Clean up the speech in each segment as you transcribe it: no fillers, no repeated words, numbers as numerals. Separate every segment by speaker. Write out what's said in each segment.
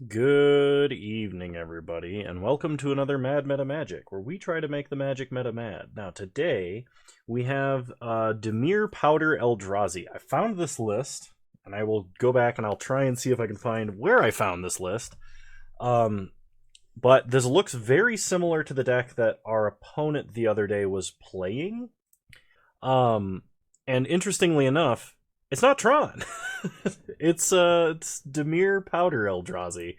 Speaker 1: Good evening, everybody, and welcome to another Mad Meta Magic, where we try to make the magic meta mad. Now, today we have Dimir Powder Eldrazi. I found this list, and I will go back and I'll try and see if I can find where I found this list. But this looks very similar to the deck that our opponent the other day was playing. And interestingly enough, it's not Tron. it's Dimir Powder Eldrazi.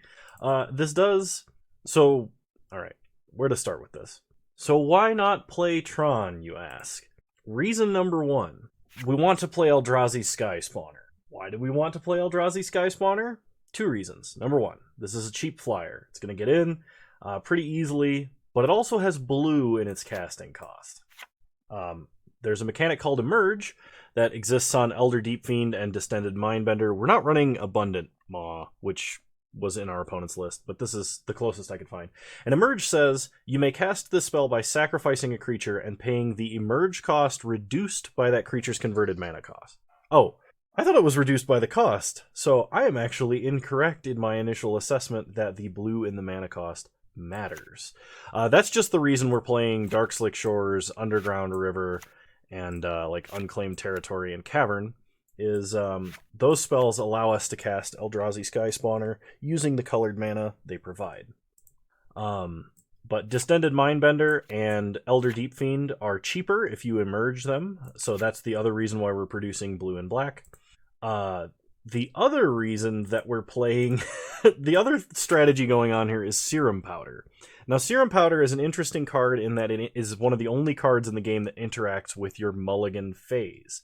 Speaker 1: This does so. All right, where to start with this? So why not play Tron, you ask? Reason number one: we want to play Eldrazi Sky Spawner. Why do we want to play Eldrazi Sky Spawner? Two reasons. Number one, this is a cheap flyer. It's going to get in pretty easily, but it also has blue in its casting cost. There's a mechanic called Emerge that exists on Elder Deep Fiend and Distended Mindbender. We're not running Abundant Maw, which was in our opponent's list, but this is the closest I could find. And Emerge says, you may cast this spell by sacrificing a creature and paying the Emerge cost reduced by that creature's converted mana cost. Oh, I thought it was reduced by the cost, so I am actually incorrect in my initial assessment that the blue in the mana cost matters. That's just the reason we're playing Darkslick Shores, Underground River, and like Unclaimed Territory and Cavern, is those spells allow us to cast Eldrazi Sky Spawner using the colored mana they provide. But Distended Mindbender and Elder Deep Fiend are cheaper if you emerge them, so that's the other reason why we're producing blue and black. The other reason that we're playing, the other strategy going on here is Serum Powder. Now, Serum Powder is an interesting card in that it is one of the only cards in the game that interacts with your mulligan phase.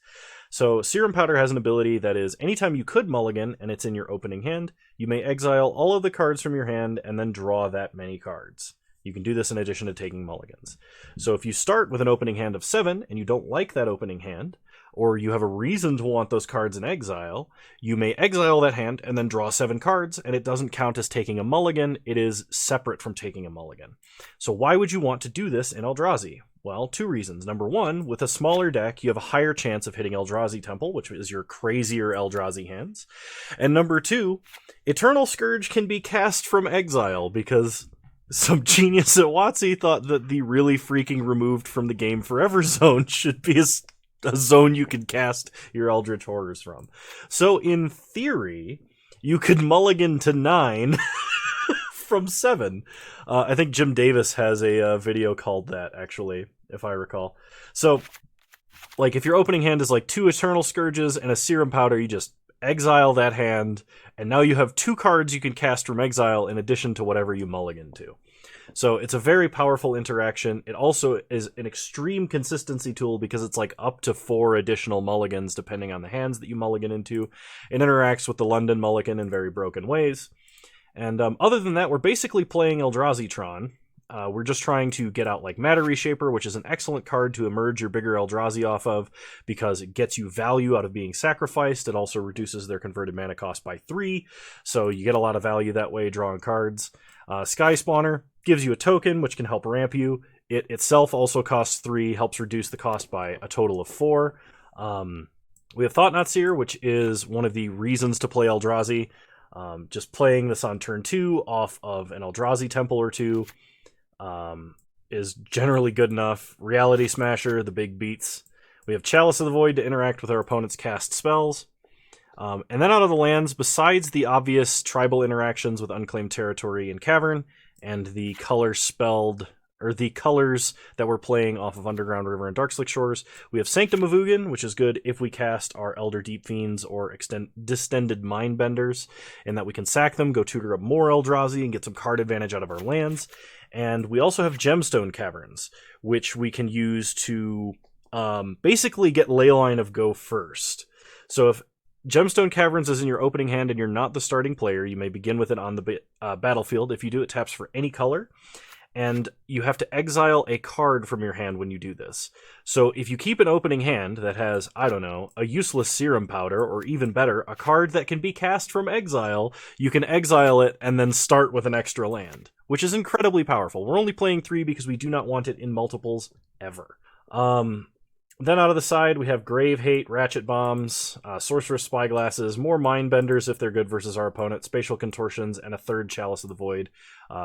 Speaker 1: So Serum Powder has an ability that is, anytime you could mulligan and it's in your opening hand, you may exile all of the cards from your hand and then draw that many cards. You can do this in addition to taking mulligans. So if you start with an opening hand of 7 and you don't like that opening hand, or you have a reason to want those cards in exile, you may exile that hand and then draw 7 cards, and it doesn't count as taking a mulligan. It is separate from taking a mulligan. So why would you want to do this in Eldrazi? Well, two reasons. Number one, with a smaller deck, you have a higher chance of hitting Eldrazi Temple, which is your crazier Eldrazi hands. And number two, Eternal Scourge can be cast from exile, because some genius at WotC thought that the really freaking removed from the game forever zone should be a zone you could cast your Eldritch Horrors from. So in theory, you could mulligan to 9 from 7. I think Jim Davis has a video called that, actually, if I recall. So, like, if your opening hand is like 2 Eternal Scourges and a Serum Powder, you just exile that hand, and now you have 2 cards you can cast from exile in addition to whatever you mulligan to. So it's a very powerful interaction. It also is an extreme consistency tool because it's like up to 4 additional mulligans depending on the hands that you mulligan into. It interacts with the London Mulligan in very broken ways. And other than that, we're basically playing Eldrazi Tron. We're just trying to get out like Matter Reshaper, which is an excellent card to emerge your bigger Eldrazi off of because it gets you value out of being sacrificed. It also reduces their converted mana cost by 3, so you get a lot of value that way drawing cards. Sky Spawner gives you a token, which can help ramp you. It itself also costs 3, helps reduce the cost by a total of 4. We have Thought-Knot Seer, which is one of the reasons to play Eldrazi. Just playing this on turn 2 off of an Eldrazi Temple or 2 is generally good enough. Reality Smasher, the big beats. We have Chalice of the Void to interact with our opponent's cast spells. And then out of the lands, besides the obvious tribal interactions with Unclaimed Territory and Cavern, and the colors that we're playing off of Underground River and Darkslick Shores, we have Sanctum of Ugin, which is good if we cast our Elder Deep Fiends or Distended Mindbenders, in that we can sack them, go tutor up more Eldrazi, and get some card advantage out of our lands. And we also have Gemstone Caverns, which we can use to basically get Leyline of Go first. So if Gemstone Caverns is in your opening hand and you're not the starting player, you may begin with it on the battlefield. If you do, it taps for any color. And you have to exile a card from your hand when you do this. So if you keep an opening hand that has, I don't know, a useless Serum Powder, or even better, a card that can be cast from exile, you can exile it and then start with an extra land, which is incredibly powerful. We're only playing 3 because we do not want it in multiples ever. Then out of the side, we have Grave Hate, Ratchet Bombs, Sorceress Spyglasses, more Mind Benders if they're good versus our opponent, Spatial Contortions, and a third Chalice of the Void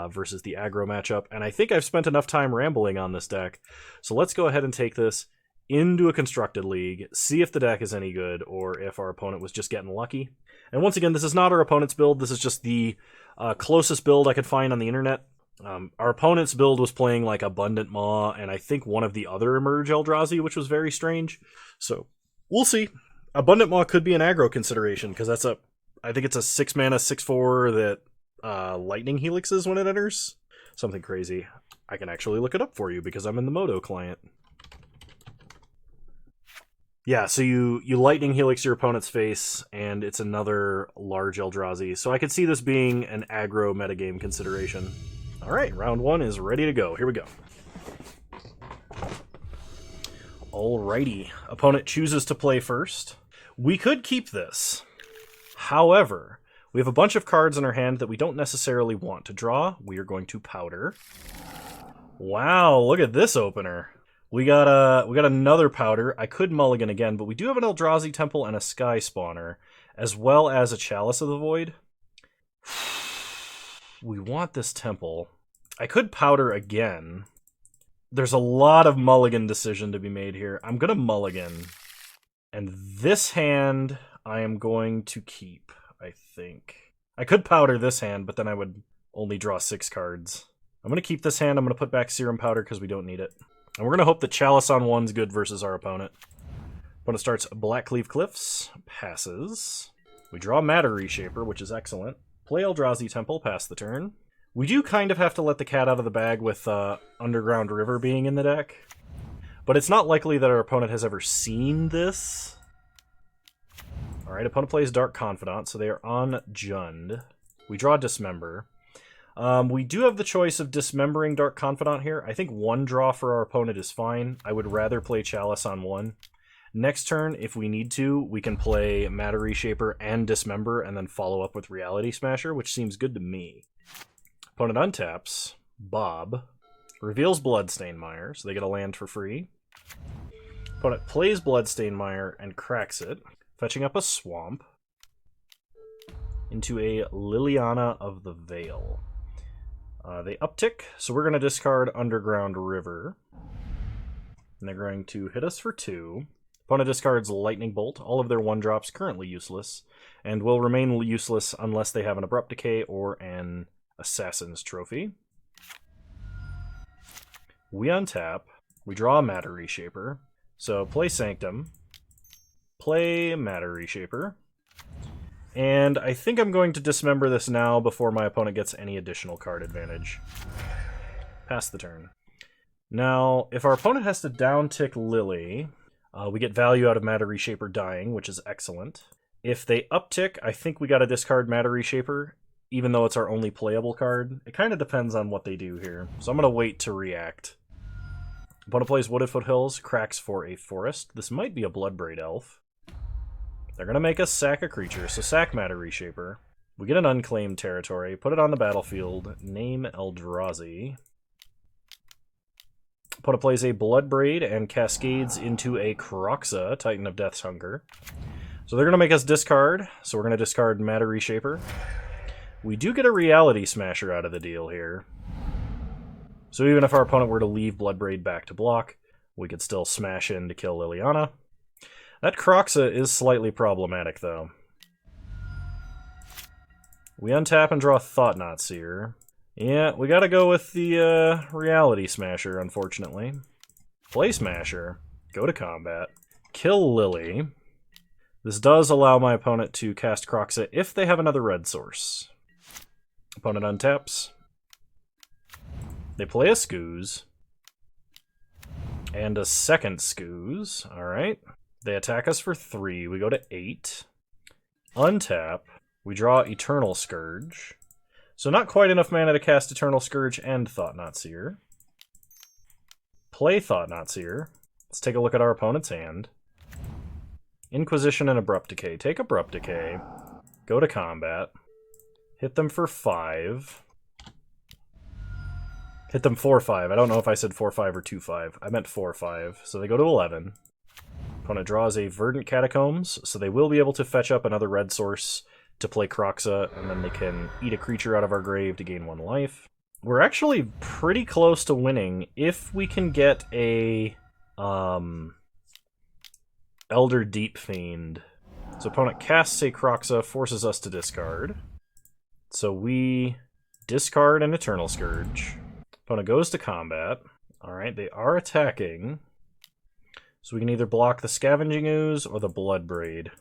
Speaker 1: versus the aggro matchup. And I think I've spent enough time rambling on this deck, so let's go ahead and take this into a constructed league, see if the deck is any good, or if our opponent was just getting lucky. And once again, this is not our opponent's build, this is just the closest build I could find on the internet. Our opponent's build was playing like Abundant Maw, and I think one of the other Emerge Eldrazi, which was very strange. So, we'll see. Abundant Maw could be an aggro consideration, because I think it's a 6-mana, 6/4 that Lightning Helixes when it enters. Something crazy. I can actually look it up for you, because I'm in the Moto client. Yeah, so you Lightning Helix your opponent's face, and it's another large Eldrazi. So I could see this being an aggro metagame consideration. Alright, round 1 is ready to go. Here we go. Alrighty. Opponent chooses to play first. We could keep this. However, we have a bunch of cards in our hand that we don't necessarily want to draw. We are going to powder. Wow, look at this opener. We got another powder. I could mulligan again, but we do have an Eldrazi Temple and a Sky Spawner, as well as a Chalice of the Void. We want this temple. I could powder again. There's a lot of mulligan decision to be made here. I'm going to mulligan. And this hand I am going to keep, I think. I could powder this hand, but then I would only draw 6 cards. I'm going to keep this hand. I'm going to put back Serum Powder because we don't need it. And we're going to hope that Chalice on 1's good versus our opponent. Opponent starts Blackcleave Cliffs. Passes. We draw Matter Reshaper, which is excellent. Play Eldrazi Temple, pass the turn. We do kind of have to let the cat out of the bag with Underground River being in the deck. But it's not likely that our opponent has ever seen this. Alright, opponent plays Dark Confidant, so they are on Jund. We draw Dismember. We do have the choice of dismembering Dark Confidant here. I think 1 draw for our opponent is fine. I would rather play Chalice on 1. Next turn, if we need to, we can play Matter Reshaper and Dismember and then follow up with Reality Smasher, which seems good to me. Opponent untaps, Bob, reveals Bloodstained Mire, so they get a land for free. Opponent plays Bloodstained Mire and cracks it, fetching up a Swamp into a Liliana of the Veil. They uptick, so we're going to discard Underground River. And they're going to hit us for 2. Opponent discards Lightning Bolt, all of their 1-drops currently useless, and will remain useless unless they have an Abrupt Decay or an Assassin's Trophy. We untap, we draw a Matter Reshaper, so play Sanctum, play Matter Reshaper, and I think I'm going to dismember this now before my opponent gets any additional card advantage. Pass the turn. Now, if our opponent has to downtick Lily, we get value out of Matter Reshaper dying, which is excellent. If they uptick, I think we gotta discard Matter Reshaper, even though it's our only playable card. It kind of depends on what they do here, so I'm gonna wait to react. Opponent plays Wooded Foothills, cracks for a forest. This might be a Bloodbraid Elf. They're going to make us sack a creature, so sack Matter Reshaper. We get an unclaimed territory, put it on the battlefield, name Eldrazi. Opponent plays a Bloodbraid and cascades into a Kroxa, Titan of Death's Hunger. So they're going to make us discard, so we're going to discard Matter Reshaper. We do get a Reality Smasher out of the deal here. So even if our opponent were to leave Bloodbraid back to block, we could still smash in to kill Liliana. That Kroxa is slightly problematic, though. We untap and draw Thought-Knot Seer. Yeah, we gotta go with the Reality Smasher, unfortunately. Play Smasher, go to combat, kill Lily. This does allow my opponent to cast Kroxa if they have another red source. Opponent untaps. They play a Scooze. And a second Scooze. Alright. They attack us for 3. We go to 8. Untap. We draw Eternal Scourge. So not quite enough mana to cast Eternal Scourge and Thought-Knot Seer. Play Thought-Knot Seer. Let's take a look at our opponent's hand. Inquisition and Abrupt Decay. Take Abrupt Decay. Go to combat. Hit them for 5. Hit them 4-5. I don't know if I said 4-5 or 2-5. I meant 4-5. So they go to 11. Opponent draws a Verdant Catacombs, so they will be able to fetch up another red source to play Kroxa, and then they can eat a creature out of our grave to gain 1 life. We're actually pretty close to winning if we can get a Elder Deep Fiend. So opponent casts a Kroxa, forces us to discard. So we discard an Eternal Scourge. Opponent goes to combat. Alright, they are attacking. So we can either block the Scavenging Ooze or the Bloodbraid.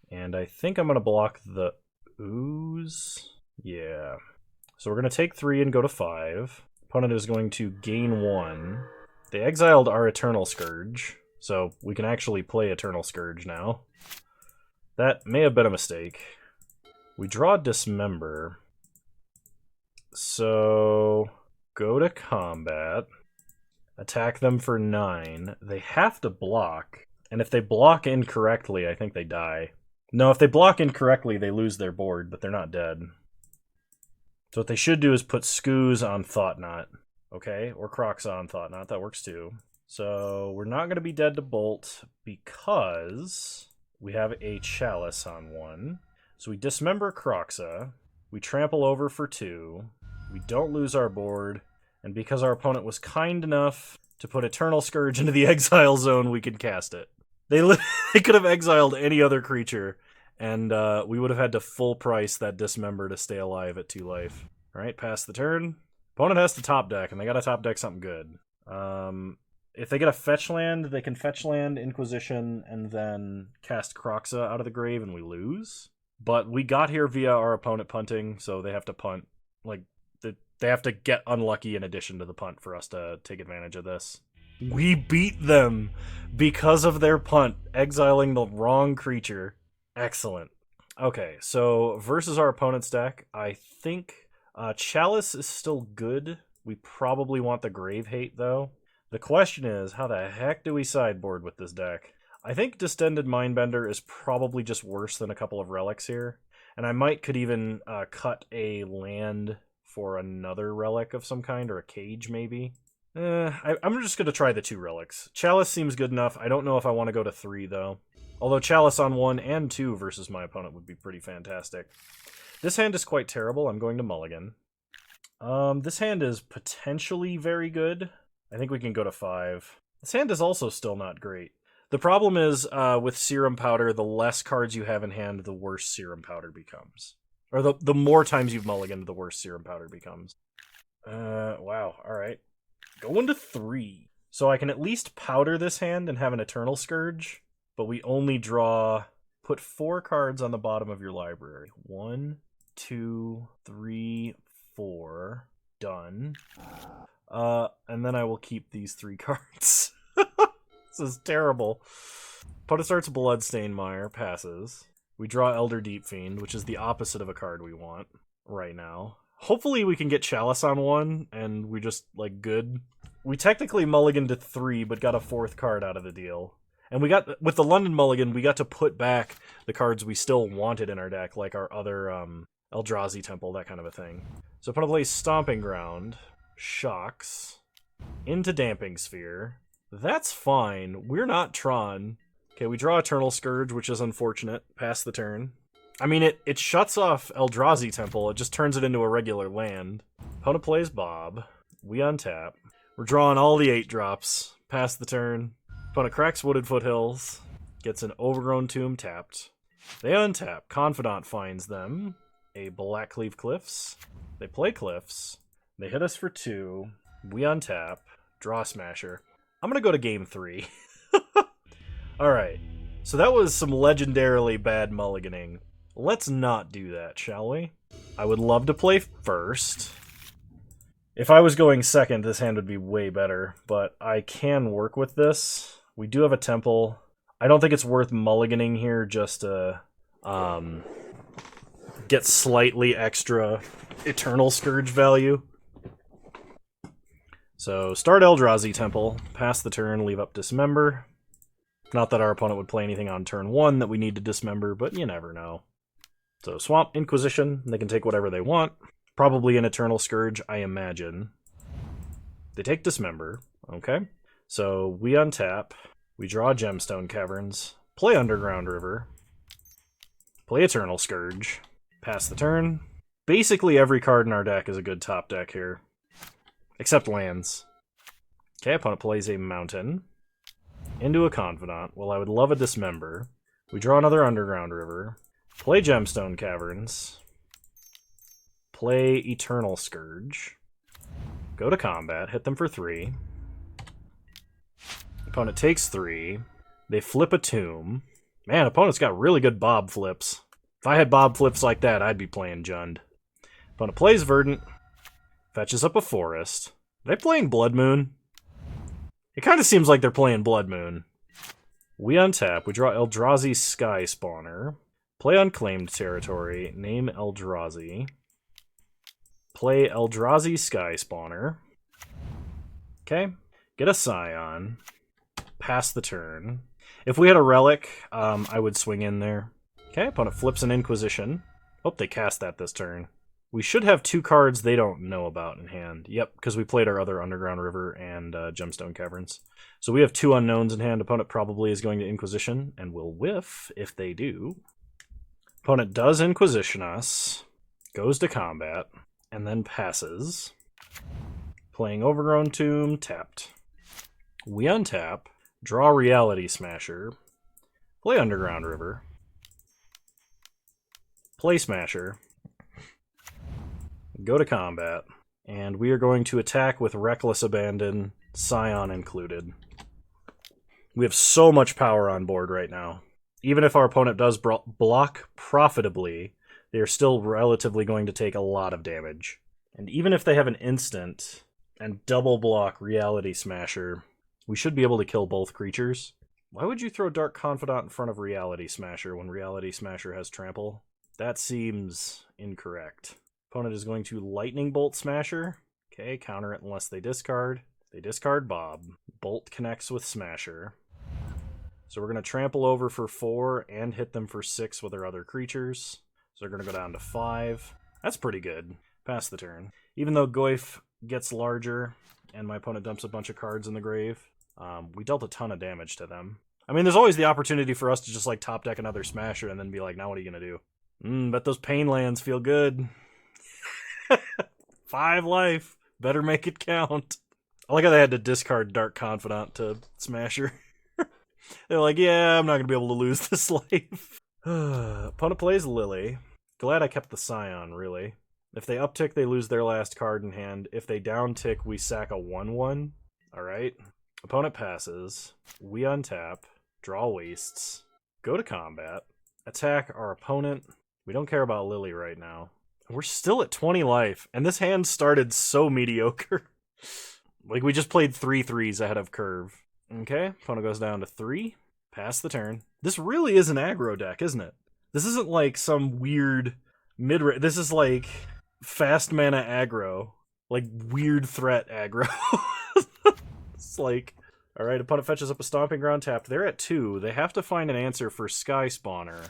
Speaker 1: And I think I'm going to block the Ooze. Yeah. So we're going to take 3 and go to 5. Opponent is going to gain 1. They exiled our Eternal Scourge, so we can actually play Eternal Scourge now. That may have been a mistake. We draw Dismember. So go to combat. Attack them for 9. They have to block. And if they block incorrectly, I think they die. No, if they block incorrectly, they lose their board, but they're not dead. So what they should do is put Skoos on Thought-Knot. Okay, or Kroxa on Thought-Knot. That works too. So we're not going to be dead to Bolt because we have a Chalice on 1. So we dismember Kroxa. We trample over for 2. We don't lose our board. And because our opponent was kind enough to put Eternal Scourge into the exile zone, we can cast it. They could have exiled any other creature, and we would have had to full price that Dismember to stay alive at 2 life. Alright, pass the turn. Opponent has to top deck, and they gotta top deck something good. If they get a fetch land, they can fetch land, Inquisition, and then cast Kroxa out of the grave, and we lose. But we got here via our opponent punting, so they have to punt. Like, they have to get unlucky in addition to the punt for us to take advantage of this. We beat them because of their punt, exiling the wrong creature. Excellent. Okay, so versus our opponent's deck, I think Chalice is still good. We probably want the Grave Hate, though. The question is, how the heck do we sideboard with this deck? I think Distended Mindbender is probably just worse than a couple of relics here. And I could even cut a land for another relic of some kind, or a cage, maybe. I'm just going to try the 2 relics. Chalice seems good enough. I don't know if I want to go to 3, though. Although Chalice on 1 and 2 versus my opponent would be pretty fantastic. This hand is quite terrible. I'm going to mulligan. This hand is potentially very good. I think we can go to 5. This hand is also still not great. The problem is, with Serum Powder, the less cards you have in hand, the worse Serum Powder becomes. Or the more times you've mulliganed, the worse Serum Powder becomes. Wow, alright. Going to 3. So I can at least powder this hand and have an Eternal Scourge, but we only put 4 cards on the bottom of your library. 1, 2, 3, 4. Done. And then I will keep these 3 cards. This is terrible. Opponent starts Bloodstained Mire, passes. We draw Elder Deep Fiend, which is the opposite of a card we want right now. Hopefully we can get Chalice on 1, and we just, like, good. We technically mulliganed to 3, but got a 4th card out of the deal. And we got, with the London mulligan, we got to put back the cards we still wanted in our deck, like our other Eldrazi Temple, that kind of a thing. So opponent plays Stomping Ground, Shocks, into Damping Sphere. That's fine. We're not Tron. Okay, we draw Eternal Scourge, which is unfortunate. Pass the turn. I mean, it shuts off Eldrazi Temple. It just turns it into a regular land. Opponent plays Bob. We untap. We're drawing all the 8 drops. Pass the turn. Opponent cracks Wooded Foothills. Gets an Overgrown Tomb tapped. They untap. Confidant finds them. A Blackcleave Cliffs. They play Cliffs. They hit us for 2. We untap. Draw Smasher. I'm going to go to game 3. Alright, so that was some legendarily bad mulliganing. Let's not do that, shall we? I would love to play first. If I was going second, this hand would be way better, but I can work with this. We do have a temple. I don't think it's worth mulliganing here just to get slightly extra Eternal Scourge value. So start Eldrazi Temple, pass the turn, leave up Dismember. Not that our opponent would play anything on turn 1 that we need to dismember, but you never know. So Swamp, Inquisition, they can take whatever they want. Probably an Eternal Scourge, I imagine. They take Dismember, okay. So we untap. We draw Gemstone Caverns, play Underground River, play Eternal Scourge, pass the turn. Basically every card in our deck is a good top deck here, except lands. Okay, opponent plays a Mountain into a Confidant. Well, I would love a Dismember. We draw another Underground River, play Gemstone Caverns, play Eternal Scourge, go to combat, hit them for 3. Opponent takes 3. They flip a Tomb. Man, opponent's got really good Bob flips. If I had Bob flips like that, I'd be playing Jund. Opponent plays Verdant, fetches up a Forest. Are they playing Blood Moon? It kind of seems like they're playing Blood Moon. We untap. We draw Eldrazi Sky Spawner. Play Unclaimed Territory. Name Eldrazi. Play Eldrazi Sky Spawner. Okay. Get a Scion. Pass the turn. If we had a Relic, I would swing in there. Okay, opponent flips an Inquisition. Hope they cast that this turn. We should have 2 cards they don't know about in hand. Yep, because we played our other Underground River and Gemstone Caverns. So we have 2 unknowns in hand. Opponent probably is going to Inquisition, and will whiff if they do. Opponent does Inquisition us, goes to combat, and then passes. Playing Overgrown Tomb, tapped. We untap, draw Reality Smasher, play Underground River, play Smasher, go to combat, and we are going to attack with Reckless Abandon, Scion included. We have so much power on board right now. Even if our opponent does block profitably, they are still relatively going to take a lot of damage. And even if they have an instant and double block Reality Smasher, we should be able to kill both creatures. Why would you throw Dark Confidant in front of Reality Smasher when Reality Smasher has Trample? That seems incorrect. Opponent is going to Lightning Bolt Smasher. Okay, counter it unless they discard. They discard Bob. Bolt connects with Smasher. So we're going to trample over for 4 and hit them for 6 with our other creatures. So they're going to go down to 5. That's pretty good. Pass the turn. Even though Goyf gets larger and my opponent dumps a bunch of cards in the grave, we dealt a ton of damage to them. I mean, there's always the opportunity for us to just like top deck another Smasher and then be like, now what are you going to do? Bet those pain lands feel good. 5 life. Better make it count. I like how they had to discard Dark Confidant to Smasher. They're like, yeah, I'm not going to be able to lose this life. Opponent plays Lily. Glad I kept the Scion, really. If they uptick, they lose their last card in hand. If they downtick, we sack a 1/1. Alright. Opponent passes. We untap. Draw wastes. Go to combat. Attack our opponent. We don't care about Lily right now. We're still at 20 life, and this hand started so mediocre. Like, we just played 3 3s ahead of curve. Okay, opponent goes down to 3. Pass the turn. This really is an aggro deck, isn't it? This isn't like some weird mid-range. This is like fast mana aggro. Like weird threat aggro. It's like, alright, opponent fetches up a Stomping Ground tapped. They're at 2. They have to find an answer for Sky Spawner.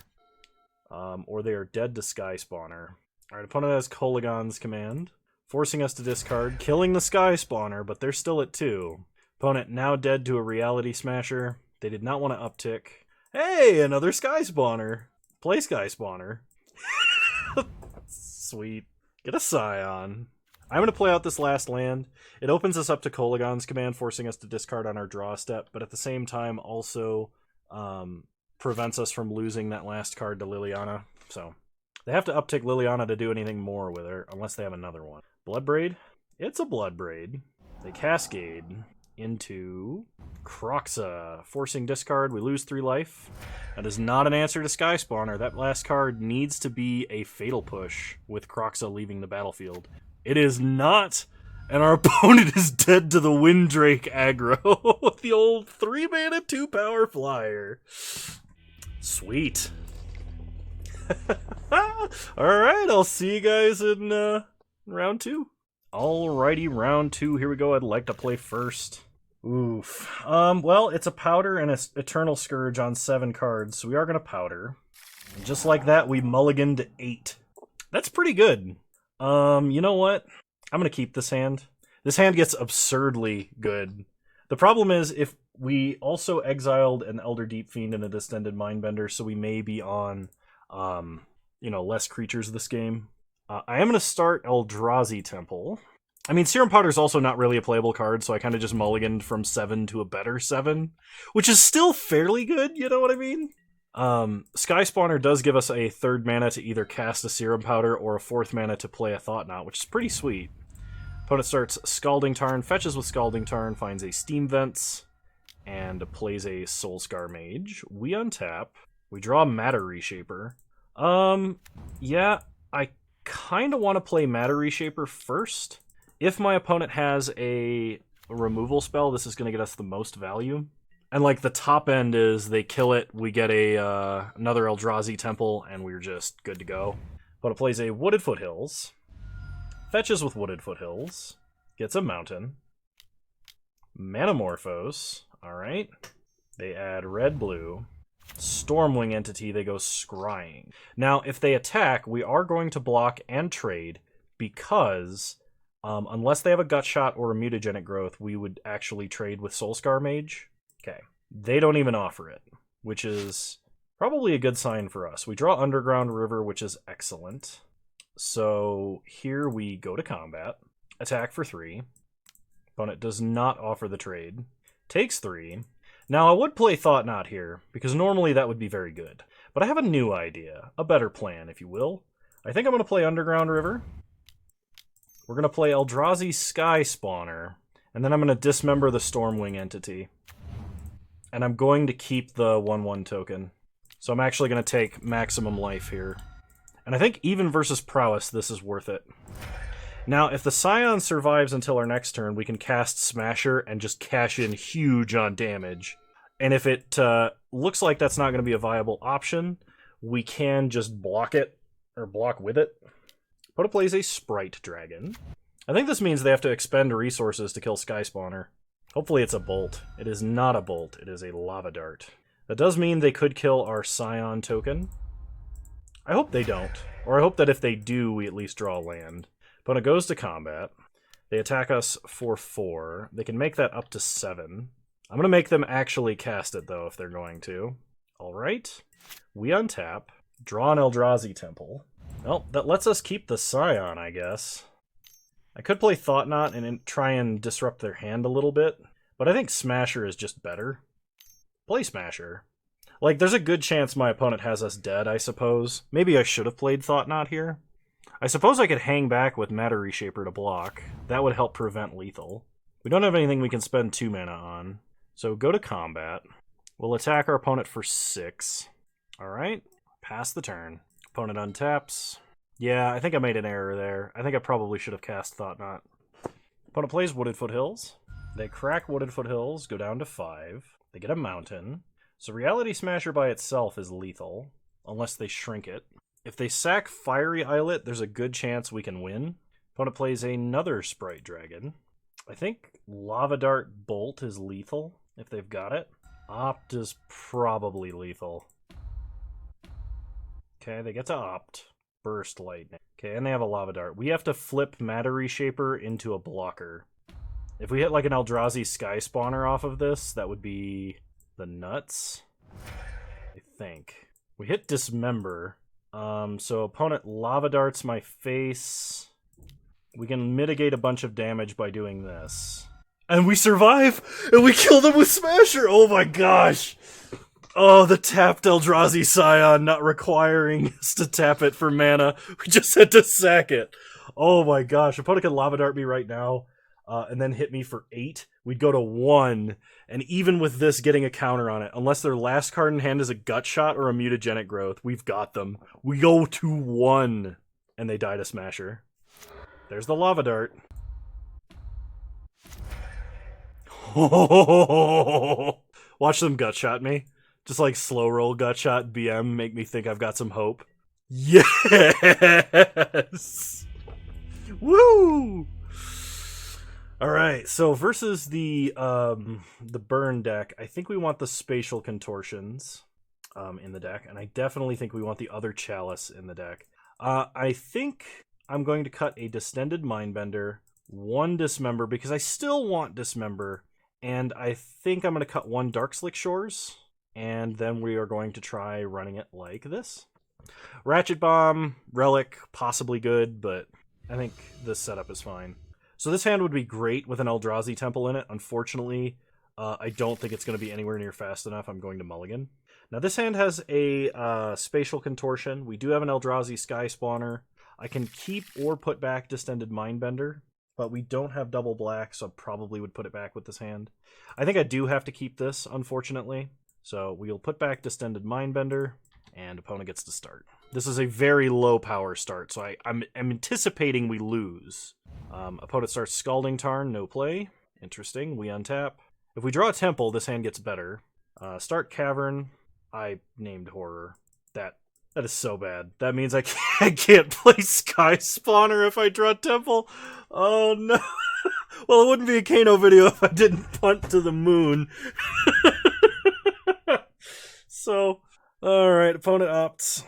Speaker 1: Or they are dead to Sky Spawner. Alright, opponent has Kolaghan's Command, forcing us to discard, killing the Sky Spawner, but they're still at 2. Opponent now dead to a Reality Smasher. They did not want to uptick. Hey, another Sky Spawner. Play Sky Spawner. Sweet. Get a Scion. I'm going to play out this last land. It opens us up to Kolaghan's Command, forcing us to discard on our draw step, but at the same time also prevents us from losing that last card to Liliana. So they have to uptick Liliana to do anything more with her, unless they have another one. Bloodbraid? It's a Bloodbraid. They cascade into Kroxa, forcing discard. We lose 3 life. That is not an answer to Sky Spawner. That last card needs to be a Fatal Push with Kroxa leaving the battlefield. It is not, and our opponent is dead to the Windrake aggro with the old 3 mana 2 power flyer. Sweet. Alright, I'll see you guys in round 2. Alrighty, round 2. Here we go. I'd like to play first. Oof. Well, it's a Powder and an Eternal Scourge on 7 cards, so we are going to Powder. And just like that, we mulliganed to 8. That's pretty good. You know what? I'm going to keep this hand. This hand gets absurdly good. The problem is if we also exiled an Elder Deep Fiend and a Distended Mindbender, so we may be on, less creatures this game. I am going to start Eldrazi Temple. I mean, Serum Powder is also not really a playable card, so I kind of just mulliganed from 7 to a better 7, which is still fairly good, you know what I mean? Sky Spawner does give us a 3rd mana to either cast a Serum Powder or a 4th mana to play a Thought Knot, which is pretty sweet. Opponent starts Scalding Tarn, fetches with Scalding Tarn, finds a Steam Vents, and plays a Soulscar Mage. We untap. We draw Matter Reshaper. Yeah, I kind of want to play Matter Reshaper first. If my opponent has a removal spell, this is going to get us the most value. And like the top end is they kill it, we get another Eldrazi Temple, and we're just good to go. But it plays a Wooded Foothills, fetches with Wooded Foothills, gets a Mountain, Manamorphose, alright. They add red-blue, Stormwing Entity, they go Scrying. Now, if they attack, we are going to block and trade, because unless they have a Gut Shot or a Mutagenic Growth, we would actually trade with Soulscar Mage. Okay. They don't even offer it, which is probably a good sign for us. We draw Underground River, which is excellent. So here we go to combat. Attack for 3. Opponent does not offer the trade. Takes 3. Now, I would play Thought Knot here, because normally that would be very good. But I have a new idea. A better plan, if you will. I think I'm going to play Underground River. We're going to play Eldrazi Sky Spawner. And then I'm going to dismember the Stormwing Entity. And I'm going to keep the 1/1 token. So I'm actually going to take maximum life here. And I think even versus Prowess, this is worth it. Now, if the Scion survives until our next turn, we can cast Smasher and just cash in huge on damage. And if it looks like that's not going to be a viable option, we can just block it, or block with it. Opponent plays a Sprite Dragon. I think this means they have to expend resources to kill Sky Spawner. Hopefully it's a Bolt. It is not a Bolt, it is a Lava Dart. That does mean they could kill our Scion token. I hope they don't. Or I hope that if they do, we at least draw land. Opponent goes to combat. They attack us for 4. They can make that up to 7. I'm going to make them actually cast it, though, if they're going to. Alright. We untap. Draw an Eldrazi Temple. Well, that lets us keep the Scion, I guess. I could play Thought Knot and try and disrupt their hand a little bit, but I think Smasher is just better. Play Smasher. Like, there's a good chance my opponent has us dead, I suppose. Maybe I should have played Thought Knot here. I suppose I could hang back with Matter Reshaper to block. That would help prevent lethal. We don't have anything we can spend 2 mana on. So go to combat. We'll attack our opponent for 6. Alright. Pass the turn. Opponent untaps. Yeah, I think I made an error there. I think I probably should have cast Thought Knot. Opponent plays Wooded Foothills. They crack Wooded Foothills, go down to 5. They get a Mountain. So Reality Smasher by itself is lethal, unless they shrink it. If they sack Fiery Islet, there's a good chance we can win. Opponent plays another Sprite Dragon. I think Lava Dart Bolt is lethal, if they've got it. Opt is probably lethal. Okay, they get to Opt. Burst Lightning. Okay, and they have a Lava Dart. We have to flip Matter Reshaper into a blocker. If we hit like an Eldrazi Sky Spawner off of this, that would be the nuts. I think. We hit Dismember. So opponent Lava Darts my face. We can mitigate a bunch of damage by doing this. And we survive! And we kill them with Smasher! Oh my gosh! Oh, the tapped Eldrazi Scion not requiring us to tap it for mana. We just had to sack it. Oh my gosh. Opponent can Lava Dart me right now, and then hit me for 8. We'd go to 1. And even with this getting a counter on it, unless their last card in hand is a Gut Shot or a Mutagenic Growth, we've got them. We go to 1. And they die to Smasher. There's the Lava Dart. Watch them Gut Shot me. Just like slow roll Gut Shot BM, make me think I've got some hope. Yes! Woo! Alright, so versus the burn deck, I think we want the Spatial Contortions in the deck, and I definitely think we want the other Chalice in the deck. I think I'm going to cut a Distended Mindbender, 1 Dismember, because I still want Dismember, And I think I'm going to cut one Dark Slick Shores, and then we are going to try running it like this. Ratchet Bomb, Relic, possibly good, but I think this setup is fine. So this hand would be great with an Eldrazi Temple in it. Unfortunately, I don't think it's going to be anywhere near fast enough. I'm going to mulligan. Now this hand has a Spatial Contortion. We do have an Eldrazi Sky Spawner. I can keep or put back Distended Mindbender, but we don't have double black, so I probably would put it back with this hand. I think I do have to keep this, unfortunately. So we'll put back Distended Mindbender, and opponent gets to start. This is a very low power start, so I'm anticipating we lose. Opponent starts Scalding Tarn, no play. Interesting, we untap. If we draw a Temple, this hand gets better. Start Cavern. I named Horror. That is so bad. That means I can't play Sky Spawner if I draw Temple. Oh no. Well, it wouldn't be a Kano video if I didn't punt to the moon. So, alright, opponent opts.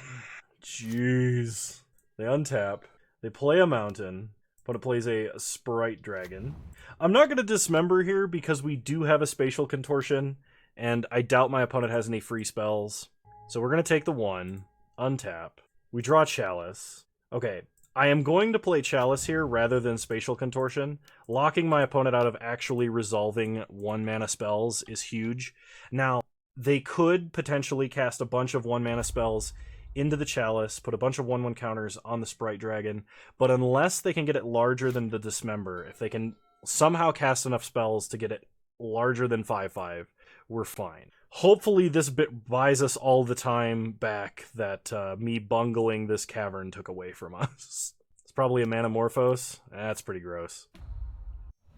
Speaker 1: Jeez. They untap. They play a mountain. Opponent plays a Sprite Dragon. I'm not going to dismember here because we do have a Spatial Contortion, and I doubt my opponent has any free spells. So we're going to take the 1, untap. We draw Chalice. Okay, I am going to play Chalice here rather than Spatial Contortion. Locking my opponent out of actually resolving 1-mana spells is huge. Now, they could potentially cast a bunch of 1-mana spells into the Chalice, put a bunch of 1/1 counters on the Sprite Dragon, but unless they can get it larger than the Dismember, if they can somehow cast enough spells to get it larger than 5/5, we're fine. Hopefully this bit buys us all the time back that me bungling this cavern took away from us. It's probably a Manamorphose. That's pretty gross.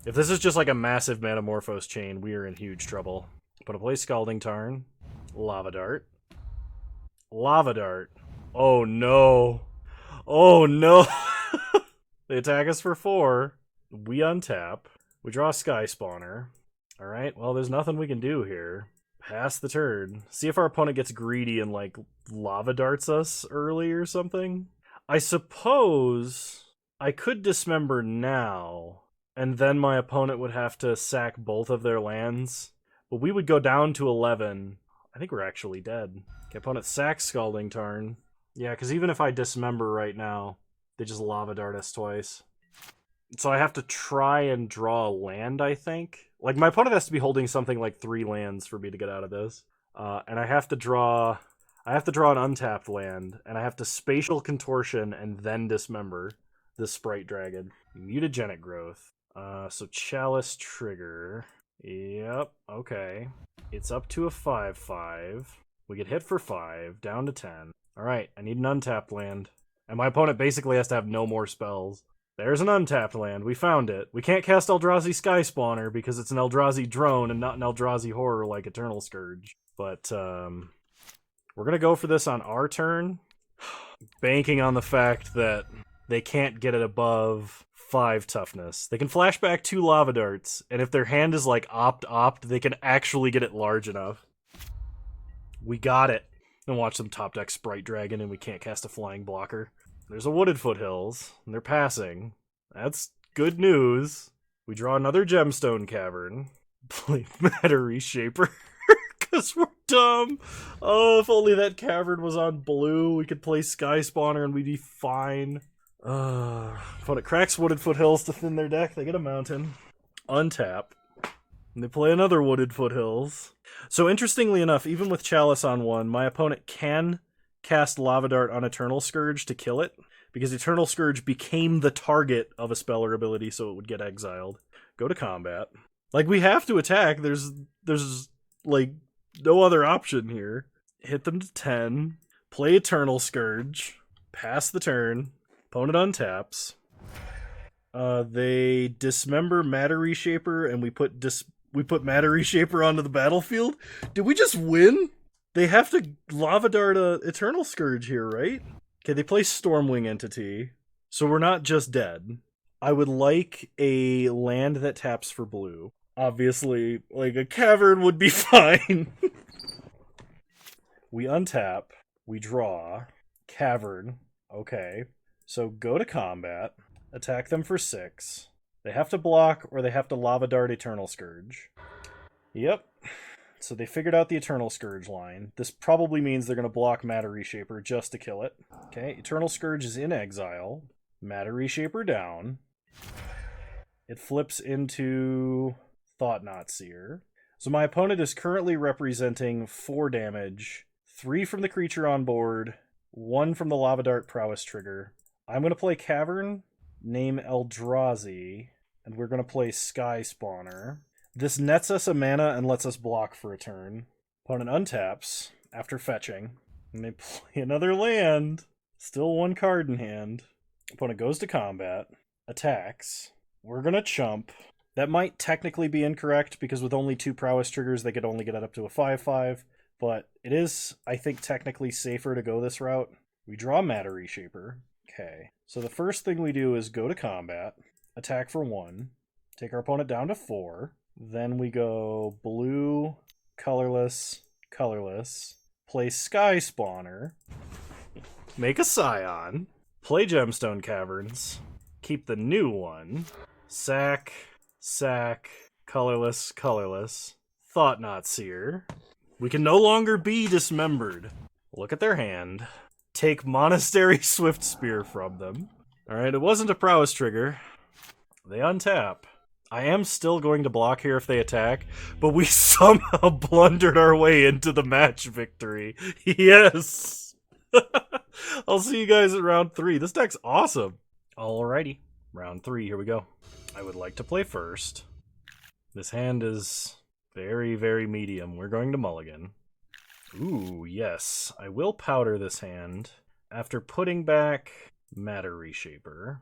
Speaker 1: If this is just like a massive Manamorphose chain, we are in huge trouble. Put a play Scalding Tarn. Lava Dart. Lava Dart. Oh no. Oh no. They attack us for 4. We untap. We draw a Sky Spawner. Alright, well there's nothing we can do here. Pass the turn. See if our opponent gets greedy and like Lava Darts us early or something. I suppose I could Dismember now, and then my opponent would have to sack both of their lands. But we would go down to 11. I think we're actually dead. Okay, opponent sacks Scalding Tarn. Yeah, because even if I Dismember right now, they just Lava Dart us twice. So I have to try and draw a land, I think. Like, my opponent has to be holding something like 3 lands for me to get out of this. And I have to draw an untapped land, and I have to Spatial Contortion and then Dismember this Sprite Dragon. Mutagenic Growth. So Chalice trigger. Yep, okay. It's up to a 5/5. We get hit for 5, down to 10. Alright, I need an untapped land. And my opponent basically has to have no more spells. There's an untapped land. We found it. We can't cast Eldrazi Sky Spawner because it's an Eldrazi drone and not an Eldrazi horror like Eternal Scourge. But, we're gonna go for this on our turn, banking on the fact that they can't get it above 5 toughness. They can flashback 2 Lava Darts, and if their hand is like opt, they can actually get it large enough. We got it. And watch them top deck Sprite Dragon, and we can't cast a flying blocker. There's a Wooded Foothills, and they're passing. That's good news. We draw another Gemstone Cavern. Play Matter Reshaper, because we're dumb. Oh, if only that cavern was on blue, we could play Sky Spawner and we'd be fine. Opponent cracks Wooded Foothills to thin their deck. They get a mountain. Untap. And they play another Wooded Foothills. So interestingly enough, even with Chalice on 1, my opponent can cast Lava Dart on Eternal Scourge to kill it, because Eternal Scourge became the target of a spell or ability, so it would get exiled. Go to combat. Like, we have to attack. There's like, no other option here. Hit them to 10. Play Eternal Scourge. Pass the turn. Opponent untaps. They Dismember Matter Reshaper, and we put Matter Reshaper onto the battlefield. Did we just win? They have to Lava Dart Eternal Scourge here, right? Okay, they play Stormwing Entity, so we're not just dead. I would like a land that taps for blue. Obviously, like, a cavern would be fine. We untap. We draw. Cavern. Okay. So go to combat. Attack them for 6. They have to block, or they have to Lava Dart Eternal Scourge. Yep. So they figured out the Eternal Scourge line. This probably means they're going to block Matter Reshaper just to kill it. Okay, Eternal Scourge is in exile. Matter Reshaper down. It flips into Thought-Knot Seer. So my opponent is currently representing 4 damage, 3 from the creature on board, 1 from the Lava Dart Prowess trigger. I'm going to play Cavern, name Eldrazi, and we're going to play Sky Spawner. This nets us a mana and lets us block for a turn. Opponent untaps after fetching, and they play another land. Still 1 card in hand. Opponent goes to combat, attacks. We're going to chump. That might technically be incorrect because with only 2 prowess triggers, they could only get it up to a 5/5. But it is, I think, technically safer to go this route. We draw Matter Reshaper. Okay. So the first thing we do is go to combat, attack for 1, take our opponent down to 4. Then we go blue, colorless, colorless, play Sky Spawner, make a Scion, play Gemstone Caverns, keep the new one, sack, colorless, colorless, Thought-Knot Seer. We can no longer be dismembered. Look at their hand. Take Monastery Swift Spear from them. Alright, it wasn't a prowess trigger. They untap. I am still going to block here if they attack, but we somehow blundered our way into the match victory. Yes! I'll see you guys at round 3. This deck's awesome. Alrighty, round 3, here we go. I would like to play first. This hand is very, very medium. We're going to mulligan. Ooh, yes. I will powder this hand after putting back Matter Reshaper.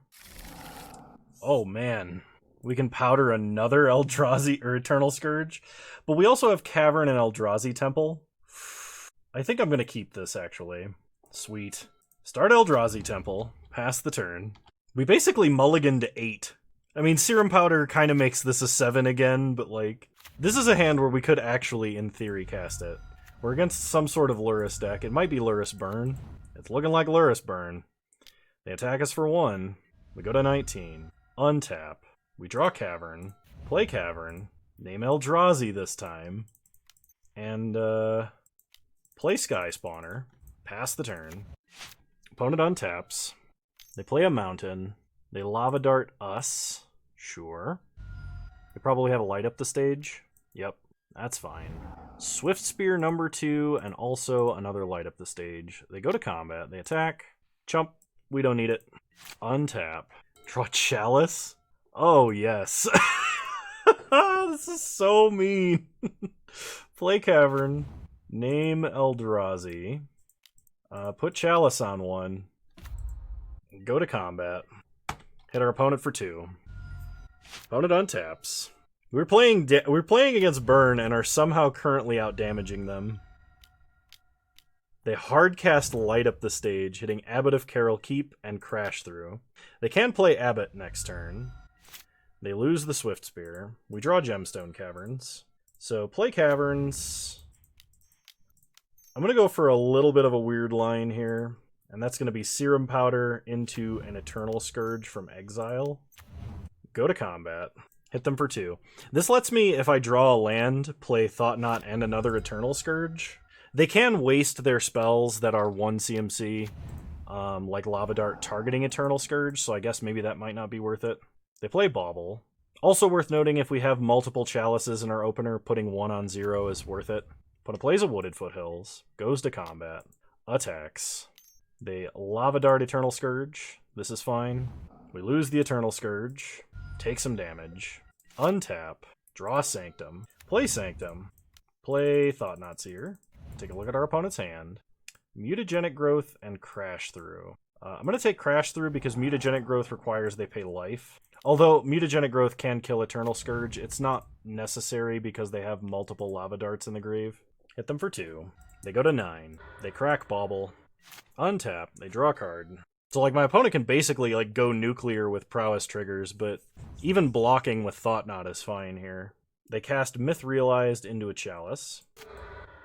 Speaker 1: Oh, man. We can powder another Eldrazi or Eternal Scourge, but we also have Cavern and Eldrazi Temple. I think I'm going to keep this, actually. Sweet. Start Eldrazi Temple, pass the turn. We basically mulligan to 8. I mean, Serum Powder kind of makes this a 7 again, but, like, this is a hand where we could actually, in theory, cast it. We're against some sort of Lurrus deck. It might be Lurrus Burn. It's looking like Lurrus Burn. They attack us for 1. We go to 19. Untap. We draw Cavern, play Cavern, name Eldrazi this time, and play Sky Spawner, pass the turn. Opponent untaps. They play a mountain. They Lava Dart us. Sure. They probably have a light up the stage. Yep, that's fine. Swift Spear number 2, and also another light up the stage. They go to combat. They attack. Chump. We don't need it. Untap. Draw Chalice. Oh, yes. This is so mean. Play Cavern. Name Eldrazi. Put Chalice on 1. Go to combat. Hit our opponent for 2. Opponent untaps. We're playing against Burn and are somehow currently out-damaging them. They hardcast Light Up the Stage, hitting Abbot of Carol Keep and Crash Through. They can play Abbot next turn. They lose the Swift Spear. We draw Gemstone Caverns. So play Caverns. I'm going to go for a little bit of a weird line here, and that's going to be Serum Powder into an Eternal Scourge from exile. Go to combat. Hit them for 2. This lets me, if I draw a land, play Thought-Knot and another Eternal Scourge. They can waste their spells that are 1 CMC, like Lava Dart targeting Eternal Scourge, so I guess maybe that might not be worth it. They play Bauble. Also worth noting, if we have multiple Chalices in our opener, putting 1 on 0 is worth it. Opponent plays a Wooded Foothills, goes to combat, attacks. They Lava Dart Eternal Scourge. This is fine. We lose the Eternal Scourge, take some damage, untap, draw Sanctum, play Sanctum, play Thought-Knot Seer, take a look at our opponent's hand, Mutagenic Growth, and Crash Through. I'm going to take Crash Through because Mutagenic Growth requires they pay life. Although Mutagenic Growth can kill Eternal Scourge, it's not necessary because they have multiple Lava Darts in the grave. Hit them for 2. They go to 9. They crack Bauble. Untap. They draw a card. So, like, my opponent can basically, like, go nuclear with prowess triggers, but even blocking with Thought-Knot is fine here. They cast Myth Realized into a Chalice.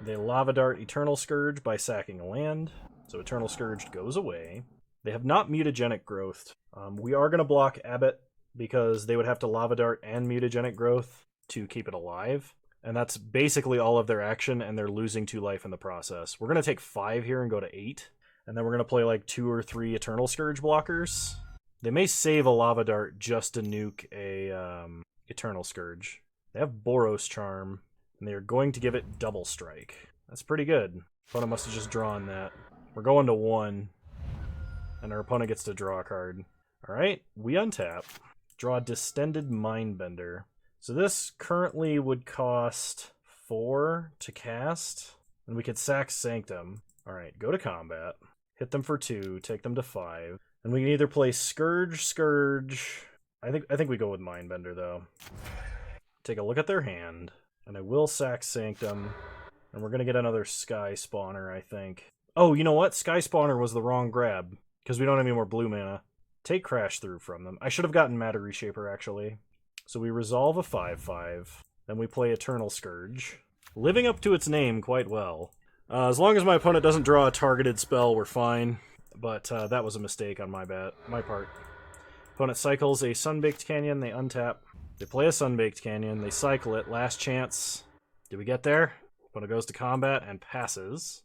Speaker 1: They Lava Dart Eternal Scourge by sacking a land. So Eternal Scourge goes away. They have not Mutagenic Growth. We are going to block Abbot because they would have to Lava Dart and Mutagenic Growth to keep it alive. And that's basically all of their action, and they're losing 2 life in the process. We're going to take 5 here and go to 8. And then we're going to play like 2 or 3 Eternal Scourge blockers. They may save a Lava Dart just to nuke a Eternal Scourge. They have Boros Charm, and they're going to give it Double Strike. That's pretty good. Opponent must have just drawn that. We're going to 1, and our opponent gets to draw a card. Alright, we untap. Draw Distended Mindbender. So this currently would cost 4 to cast, and we could sack Sanctum. Alright, go to combat. Hit them for 2, take them to 5. And we can either play Scourge. I think we go with Mindbender, though. Take a look at their hand, and I will sack Sanctum. And we're going to get another Sky Spawner, I think. Oh, you know what? Sky Spawner was the wrong grab, because we don't have any more blue mana. Take Crash Through from them. I should have gotten Matter Reshaper, actually. So we resolve a 5/5. Then we play Eternal Scourge. Living up to its name quite well. As long as my opponent doesn't draw a targeted spell, we're fine. But that was a mistake on my part. Opponent cycles a Sunbaked Canyon, they untap. They play a Sunbaked Canyon, they cycle it, last chance. Did we get there? Opponent goes to combat and passes.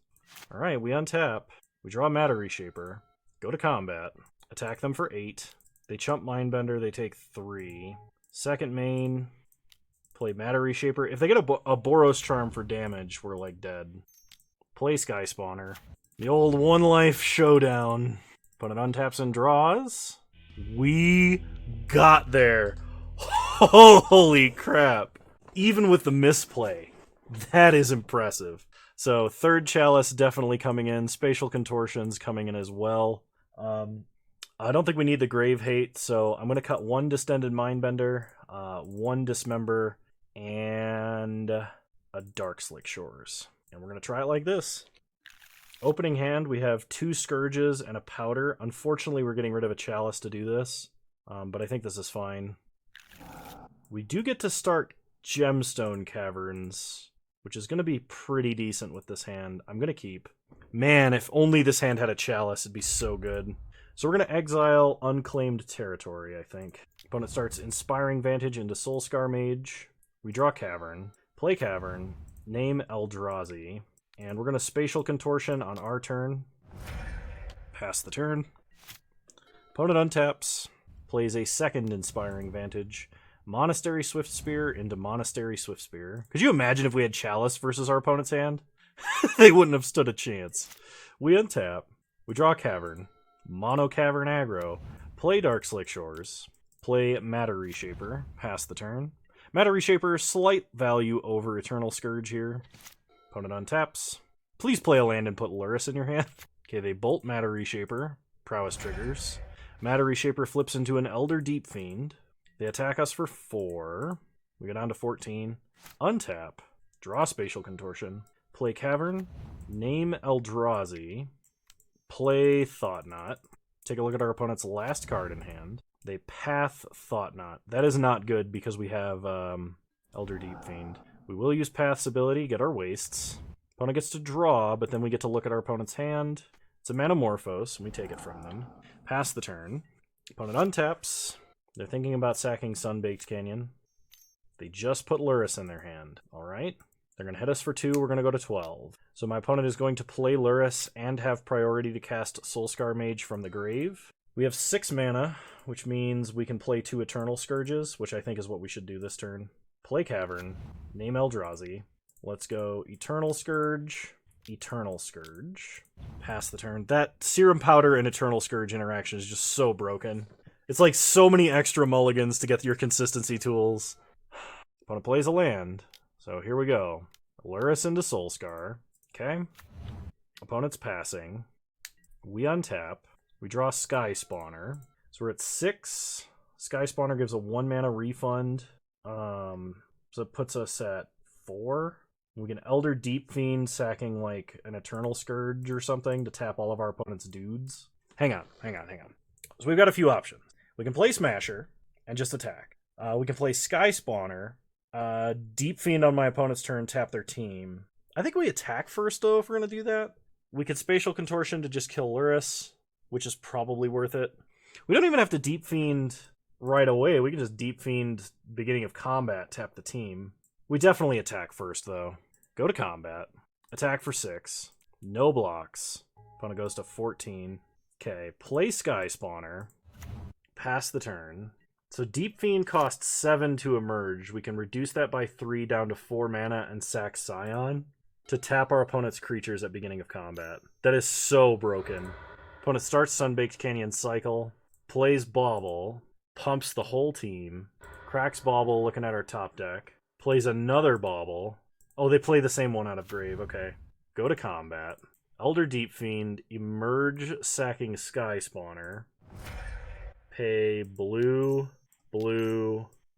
Speaker 1: Alright, we untap. We draw Matter Reshaper. Go to combat. Attack them for 8. They chump Mindbender, they take 3. Second main. Play Matter Reshaper. If they get a Boros Charm for damage, we're like dead. Play Sky Spawner. The old 1 life showdown. Opponent untaps and draws. We got there. Holy crap. Even with the misplay. That is impressive. So, third Chalice definitely coming in. Spatial Contortions coming in as well. I don't think we need the Grave Hate, so I'm going to cut 1 Distended Mindbender, 1 Dismember, and a Dark Slick Shores. And we're going to try it like this. Opening hand, we have 2 Scourges and a Powder. Unfortunately, we're getting rid of a Chalice to do this, but I think this is fine. We do get to start Gemstone Caverns, which is going to be pretty decent with this hand. I'm going to keep. Man, if only this hand had a Chalice, it'd be so good. So we're going to exile Unclaimed Territory, I think. Opponent starts Inspiring Vantage into Soulscar Mage. We draw Cavern. Play Cavern. Name Eldrazi. And we're going to Spatial Contortion on our turn. Pass the turn. Opponent untaps. Plays a second Inspiring Vantage. Monastery Swiftspear into Monastery Swiftspear. Could you imagine if we had Chalice versus our opponent's hand? They wouldn't have stood a chance. We untap. We draw Cavern. Mono Cavern aggro. Play Dark Slick Shores. Play Matter Reshaper. Pass the turn. Matter Reshaper, slight value over Eternal Scourge here. Opponent untaps. Please play a land and put Lurrus in your hand. Okay, they bolt Matter Reshaper. Prowess triggers. Matter Reshaper flips into an Elder Deep Fiend. They attack us for 4. We go down to 14. Untap. Draw Spatial Contortion. Play Cavern. Name Eldrazi. Play Thought-Knot. Take a look at our opponent's last card in hand. They path Thought-Knot. That is not good because we have Elder Deep Fiend. We will use Path's ability, get our wastes. Opponent gets to draw, but then we get to look at our opponent's hand. It's a Manamorphose, and we take it from them. Pass the turn. Opponent untaps. They're thinking about sacking Sunbaked Canyon. They just put Lurrus in their hand. Alright. They're going to hit us for 2. We're going to go to 12. So my opponent is going to play Lurrus and have priority to cast Soulscar Mage from the grave. We have 6 mana, which means we can play 2 Eternal Scourges, which I think is what we should do this turn. Play Cavern. Name Eldrazi. Let's go Eternal Scourge. Eternal Scourge. Pass the turn. That Serum Powder and Eternal Scourge interaction is just so broken. It's like so many extra mulligans to get your consistency tools. Opponent plays a land. So here we go. Lurrus into Soulscar. Okay. Opponent's passing. We untap. We draw Sky Spawner. So we're at 6. Sky Spawner gives a 1 mana refund. So it puts us at 4. We can Elder Deep Fiend sacking like an Eternal Scourge or something to tap all of our opponent's dudes. Hang on. So we've got a few options. We can play Smasher and just attack. We can play Sky Spawner. Deep Fiend on my opponent's turn, tap their team. I think we attack first, though, if we're going to do that. We could Spatial Contortion to just kill Lurrus, which is probably worth it. We don't even have to Deep Fiend right away. We can just Deep Fiend beginning of combat, tap the team. We definitely attack first, though. Go to combat. Attack for 6. No blocks. Opponent goes to 14. Okay, play Sky Spawner. Pass the turn. So Deep Fiend costs 7 to emerge. We can reduce that by 3 down to 4 mana and sack Scion to tap our opponent's creatures at beginning of combat. That is so broken. Opponent starts Sunbaked Canyon Cycle, plays Bauble, pumps the whole team, cracks Bauble looking at our top deck, plays another Bauble. Oh, they play the same one out of grave, okay. Go to combat. Elder Deep Fiend, emerge sacking Sky Spawner. Pay blue,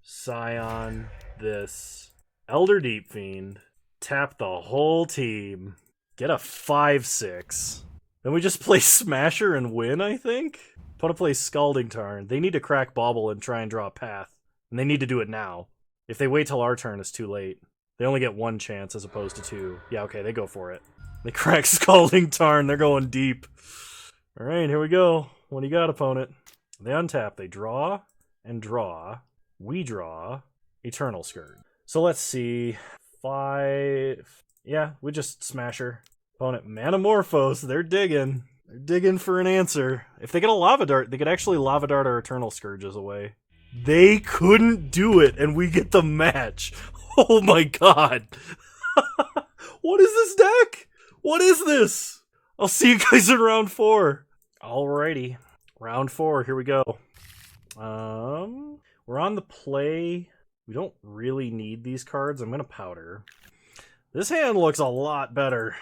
Speaker 1: Scion, this. Elder Deep Fiend, tap the whole team, get a 5/6. Then we just play Smasher and win, I think? Opponent plays Scalding Tarn. They need to crack Bauble and try and draw a path. And they need to do it now. If they wait till our turn, it's too late. They only get 1 chance as opposed to 2. Yeah, okay, they go for it. They crack Scalding Tarn. They're going deep. Alright, here we go. What do you got, opponent? They untap. They draw and draw. We draw Eternal Scourge. So let's see. 5. Yeah, we just Smasher. Opponent Manamorphose. They're digging. They're digging for an answer. If they get a Lava Dart, they could actually Lava Dart our Eternal Scourges away. They couldn't do it, and we get the match. Oh my god. What is this deck? What is this? I'll see you guys in round 4. Alrighty. Round 4, here we go. We're on the play. We don't really need these cards. I'm going to powder. This hand looks a lot better.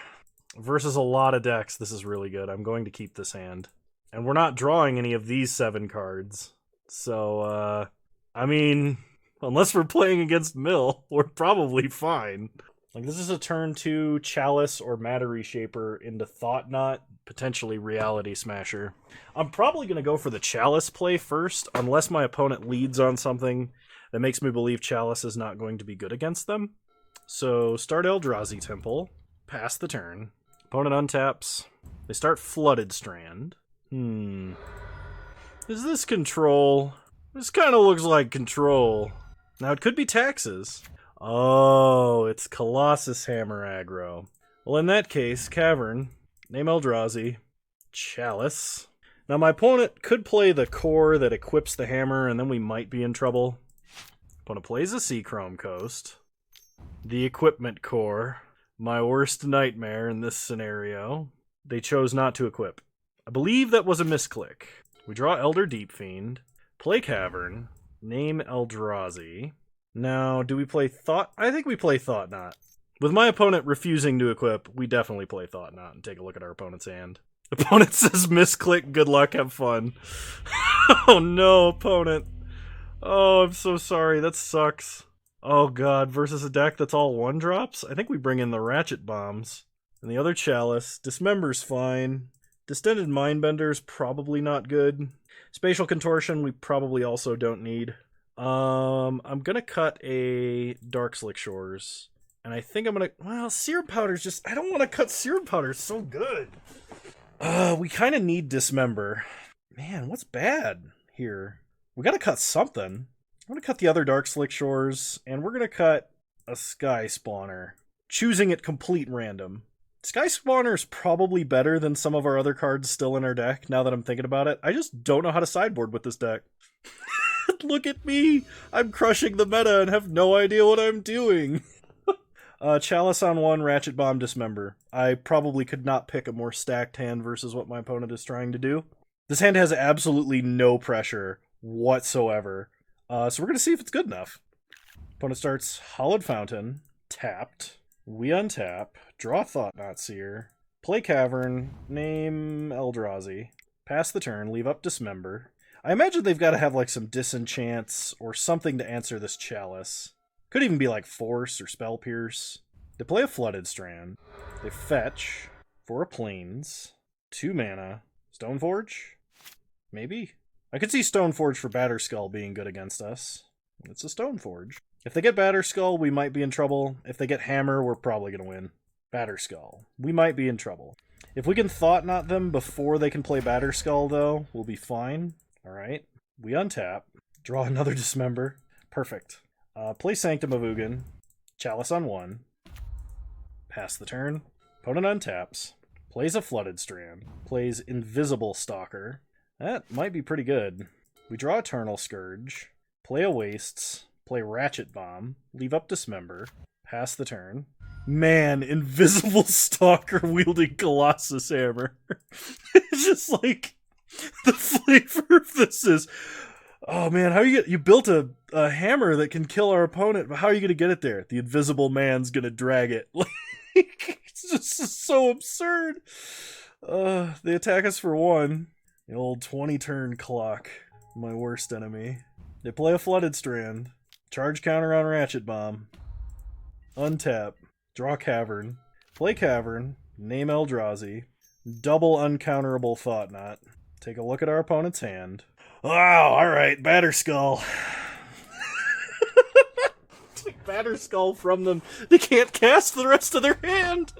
Speaker 1: Versus a lot of decks, this is really good. I'm going to keep this hand. And we're not drawing any of these 7 cards. So, I mean, unless we're playing against Mill, we're probably fine. Like, this is a turn 2 Chalice or Matter Reshaper into Thought Knot, potentially Reality Smasher. I'm probably going to go for the Chalice play first, unless my opponent leads on something that makes me believe Chalice is not going to be good against them. So, start Eldrazi Temple, pass the turn. Opponent untaps. They start Flooded Strand. Is this control? This kind of looks like control. Now, it could be taxes. Oh, it's Colossus Hammer aggro. Well, in that case, Cavern, name Eldrazi, Chalice. Now, my opponent could play the core that equips the hammer, and then we might be in trouble. Opponent plays a Seachrome Coast. The equipment core. My worst nightmare in this scenario. They chose not to equip. I believe that was a misclick. We draw Elder Deep Fiend, play Cavern, name Eldrazi. Now, do we play Thought? I think we play Thought Knot. With my opponent refusing to equip, we definitely play Thought Knot and take a look at our opponent's hand. Opponent says misclick, good luck, have fun. Oh no, opponent. Oh, I'm so sorry, that sucks. Oh god, versus a deck that's all 1-drops? I think we bring in the Ratchet Bombs. And the other Chalice. Dismember's fine. Distended Mindbender's probably not good. Spatial Contortion we probably also don't need. I'm gonna cut a Dark Slick Shores. And I think I'm gonna... Well, Serum Powder's just... I don't want to cut Serum Powder, it's so good. We kind of need Dismember. Man, what's bad here? We gotta cut something. I'm going to cut the other Dark Slick Shores, and we're going to cut a Sky Spawner. Choosing it complete random. Sky Spawner is probably better than some of our other cards still in our deck, now that I'm thinking about it. I just don't know how to sideboard with this deck. Look at me! I'm crushing the meta and have no idea what I'm doing. Chalice on 1, Ratchet Bomb, Dismember. I probably could not pick a more stacked hand versus what my opponent is trying to do. This hand has absolutely no pressure whatsoever. So we're going to see if it's good enough. Opponent starts Hollowed Fountain, tapped. We untap, draw Thought Knot Seer, play Cavern, name Eldrazi, pass the turn, leave up Dismember. I imagine they've got to have like some Disenchants or something to answer this Chalice. Could even be like Force or Spell Pierce. They play a Flooded Strand. They fetch for a Plains, 2 mana, Stoneforge? Maybe? I could see Stoneforge for Batterskull being good against us. It's a Stoneforge. If they get Batterskull, we might be in trouble. If they get Hammer, we're probably going to win. Batterskull. We might be in trouble. If we can Thought Knot them before they can play Batterskull, though, we'll be fine. Alright. We untap. Draw another Dismember. Perfect. Play Sanctum of Ugin. Chalice on 1. Pass the turn. Opponent untaps. Plays a Flooded Strand. Plays Invisible Stalker. That might be pretty good. We draw Eternal Scourge. Play a Wastes. Play Ratchet Bomb. Leave up Dismember. Pass the turn. Man, Invisible Stalker wielding Colossus Hammer. It's just like, the flavor of this is, oh man, you built a hammer that can kill our opponent, but how are you going to get it there? The Invisible Man's going to drag it. Like, it's just so absurd. They attack us for 1. The old 20-turn clock. My worst enemy. They play a Flooded Strand. Charge counter on Ratchet Bomb. Untap. Draw Cavern. Play Cavern. Name Eldrazi. Double uncounterable Thought Knot. Take a look at our opponent's hand. Wow, alright, Batterskull. Take Batterskull from them. They can't cast the rest of their hand.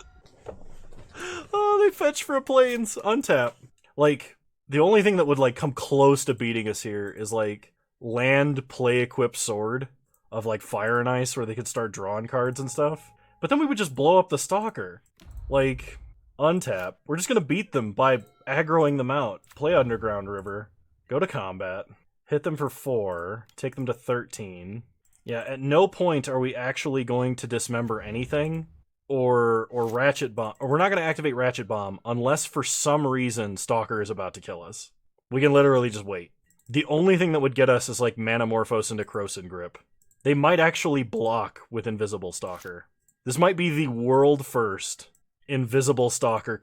Speaker 1: Oh, they fetch for a Plains. Untap. Like, the only thing that would, like, come close to beating us here is, like, land play equip Sword of, like, Fire and Ice where they could start drawing cards and stuff. But then we would just blow up the Stalker. Like, untap. We're just gonna beat them by aggroing them out. Play Underground River. Go to combat. Hit them for 4. Take them to 13. Yeah, at no point are we actually going to dismember anything. Or Ratchet Bomb. Or we're not going to activate Ratchet Bomb unless for some reason Stalker is about to kill us. We can literally just wait. The only thing that would get us is like Manamorphose into Croson Grip. They might actually block with Invisible Stalker. This might be the world first Invisible Stalker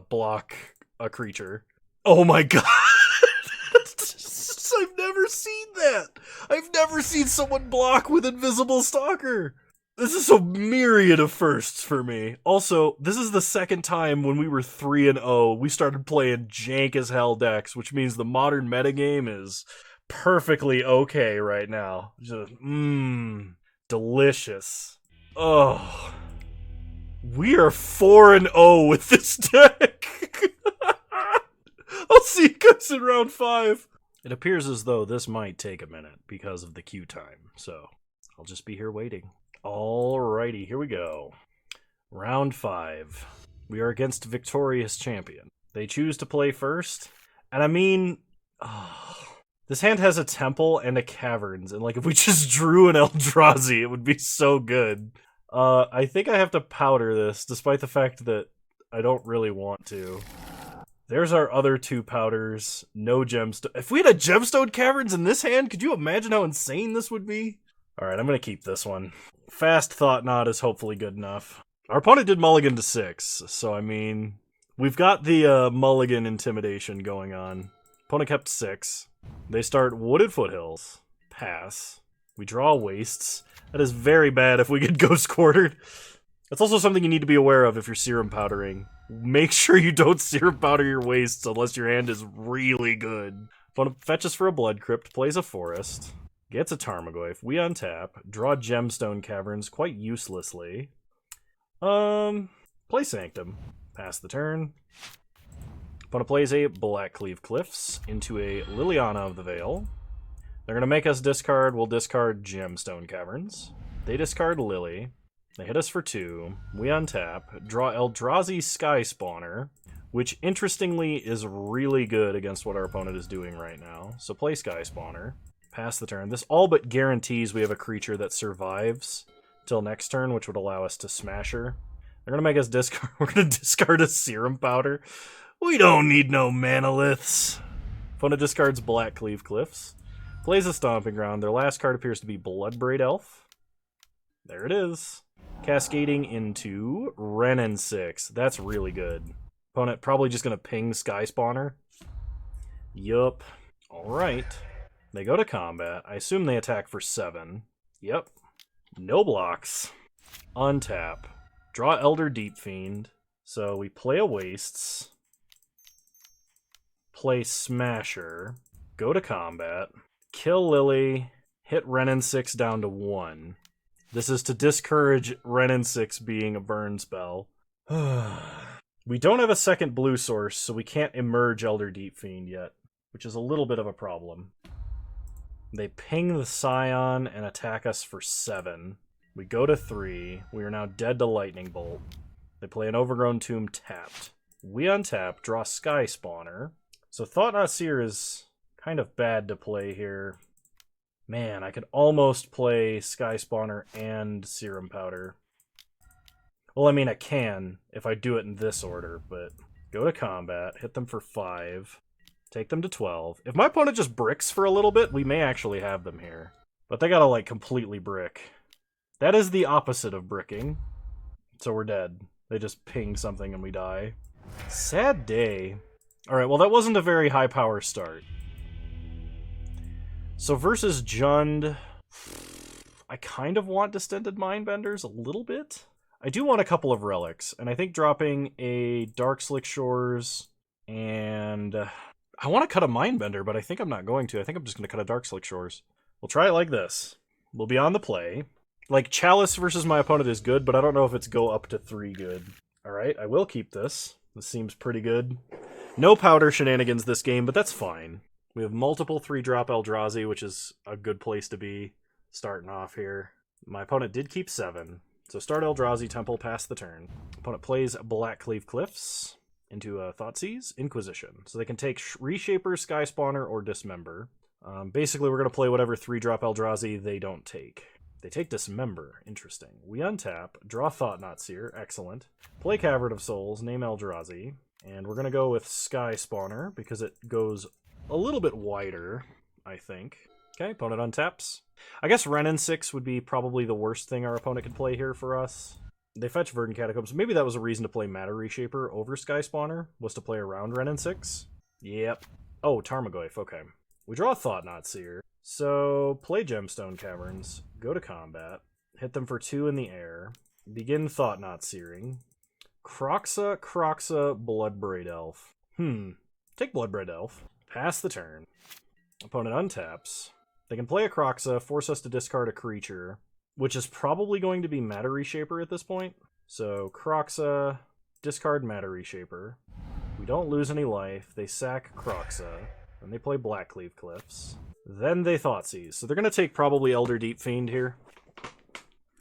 Speaker 1: block a creature. Oh my god! I've never seen that! I've never seen someone block with Invisible Stalker! This is a myriad of firsts for me. Also, this is the second time when we were 3-0, we started playing jank as hell decks, which means the modern metagame is perfectly okay right now. Just, delicious. Oh, we are 4-0 with this deck. I'll see you guys in round 5. It appears as though this might take a minute because of the queue time, so I'll just be here waiting. Alrighty, here we go. Round 5. We are against Victorious Champion. They choose to play first, and I mean, this hand has a Temple and a Caverns, and like if we just drew an Eldrazi, it would be so good. I think I have to powder this, despite the fact that I don't really want to. There's our other 2 powders. No gemstone. If we had a Gemstone Caverns in this hand, could you imagine how insane this would be? Alright, I'm gonna keep this one. Fast Thought Knot is hopefully good enough. Our opponent did mulligan to 6, so I mean, we've got the mulligan intimidation going on. Opponent kept 6. They start Wooded Foothills. Pass. We draw Wastes. That is very bad if we get Ghost Quartered. That's also something you need to be aware of if you're Serum Powdering. Make sure you don't Serum Powder your Wastes unless your hand is really good. Opponent fetches for a Blood Crypt, plays a Forest. Gets a Tarmogoyf. We untap. Draw Gemstone Caverns quite uselessly. Play Sanctum. Pass the turn. Opponent plays a Blackcleave Cliffs into a Liliana of the Veil. They're going to make us discard. We'll discard Gemstone Caverns. They discard Lily. They hit us for 2. We untap. Draw Eldrazi Sky Spawner, which interestingly is really good against what our opponent is doing right now. So play Sky Spawner. Pass the turn. This all but guarantees we have a creature that survives till next turn, which would allow us to smash her. They're going to make us discard. We're going to discard a Serum Powder. We don't need no Manaliths. Opponent discards Blackcleave Cliffs. Plays a Stomping Ground. Their last card appears to be Bloodbraid Elf. There it is. Cascading into Renin 6. That's really good. Opponent probably just going to ping Sky Spawner. Yup. Alright. They go to combat. I assume they attack for 7. Yep. No blocks. Untap. Draw Elder Deep Fiend. So we play a Wastes. Play Smasher. Go to combat. Kill Lily. Hit Renin 6 down to 1. This is to discourage Renin 6 being a burn spell. We don't have a second blue source, so we can't emerge Elder Deep Fiend yet, which is a little bit of a problem. They ping the Scion and attack us for 7. We go to 3. We are now dead to Lightning Bolt. They play an Overgrown Tomb tapped. We untap, draw Sky Spawner. So Thought-Knot Seer is kind of bad to play here. Man, I could almost play Sky Spawner and Serum Powder. Well, I mean, I can if I do it in this order, but go to combat, hit them for 5, take them to 12. If my opponent just bricks for a little bit, we may actually have them here. But they gotta, like, completely brick. That is the opposite of bricking. So we're dead. They just ping something and we die. Sad day. Alright, well that wasn't a very high power start. So versus Jund, I kind of want Distended Mindbenders a little bit. I do want a couple of relics, and I think dropping a Dark Slick Shores and... I want to cut a Mindbender, but I think I'm not going to. I think I'm just going to cut a Dark Slick Shores. We'll try it like this. We'll be on the play. Like, Chalice versus my opponent is good, but I don't know if it's go up to 3 good. Alright, I will keep this. This seems pretty good. No powder shenanigans this game, but that's fine. We have multiple 3-drop Eldrazi, which is a good place to be starting off here. My opponent did keep 7. So start Eldrazi Temple, pass the turn. Opponent plays Blackcleave Cliffs into Thoughtseize, Inquisition. So they can take Reshaper, Sky Spawner, or Dismember. Basically, we're going to play whatever 3-drop Eldrazi they don't take. They take Dismember. Interesting. We untap, draw Thought-Knot Seer. Excellent. Play Cavern of Souls, name Eldrazi. And we're going to go with Sky Spawner because it goes a little bit wider, I think. Okay, opponent untaps. I guess Renin 6 would be probably the worst thing our opponent could play here for us. They fetch Verdant Catacombs. Maybe that was a reason to play Matter Reshaper over Sky Spawner, was to play around Renin 6. Yep. Oh, Tarmogoyf, okay. We draw Thought-Knot Seer. So, play Gemstone Caverns, go to combat, hit them for 2 in the air, begin Thought-Knot Searing. Kroxa, Bloodbraid Elf. Take Bloodbraid Elf. Pass the turn. Opponent untaps. They can play a Kroxa, force us to discard a creature, which is probably going to be Matter Reshaper at this point. So, Kroxa, discard Matter Reshaper. We don't lose any life. They sack Kroxa. Then they play Blackcleave Cliffs. Then they Thoughtseize. So they're going to take probably Elder Deep Fiend here.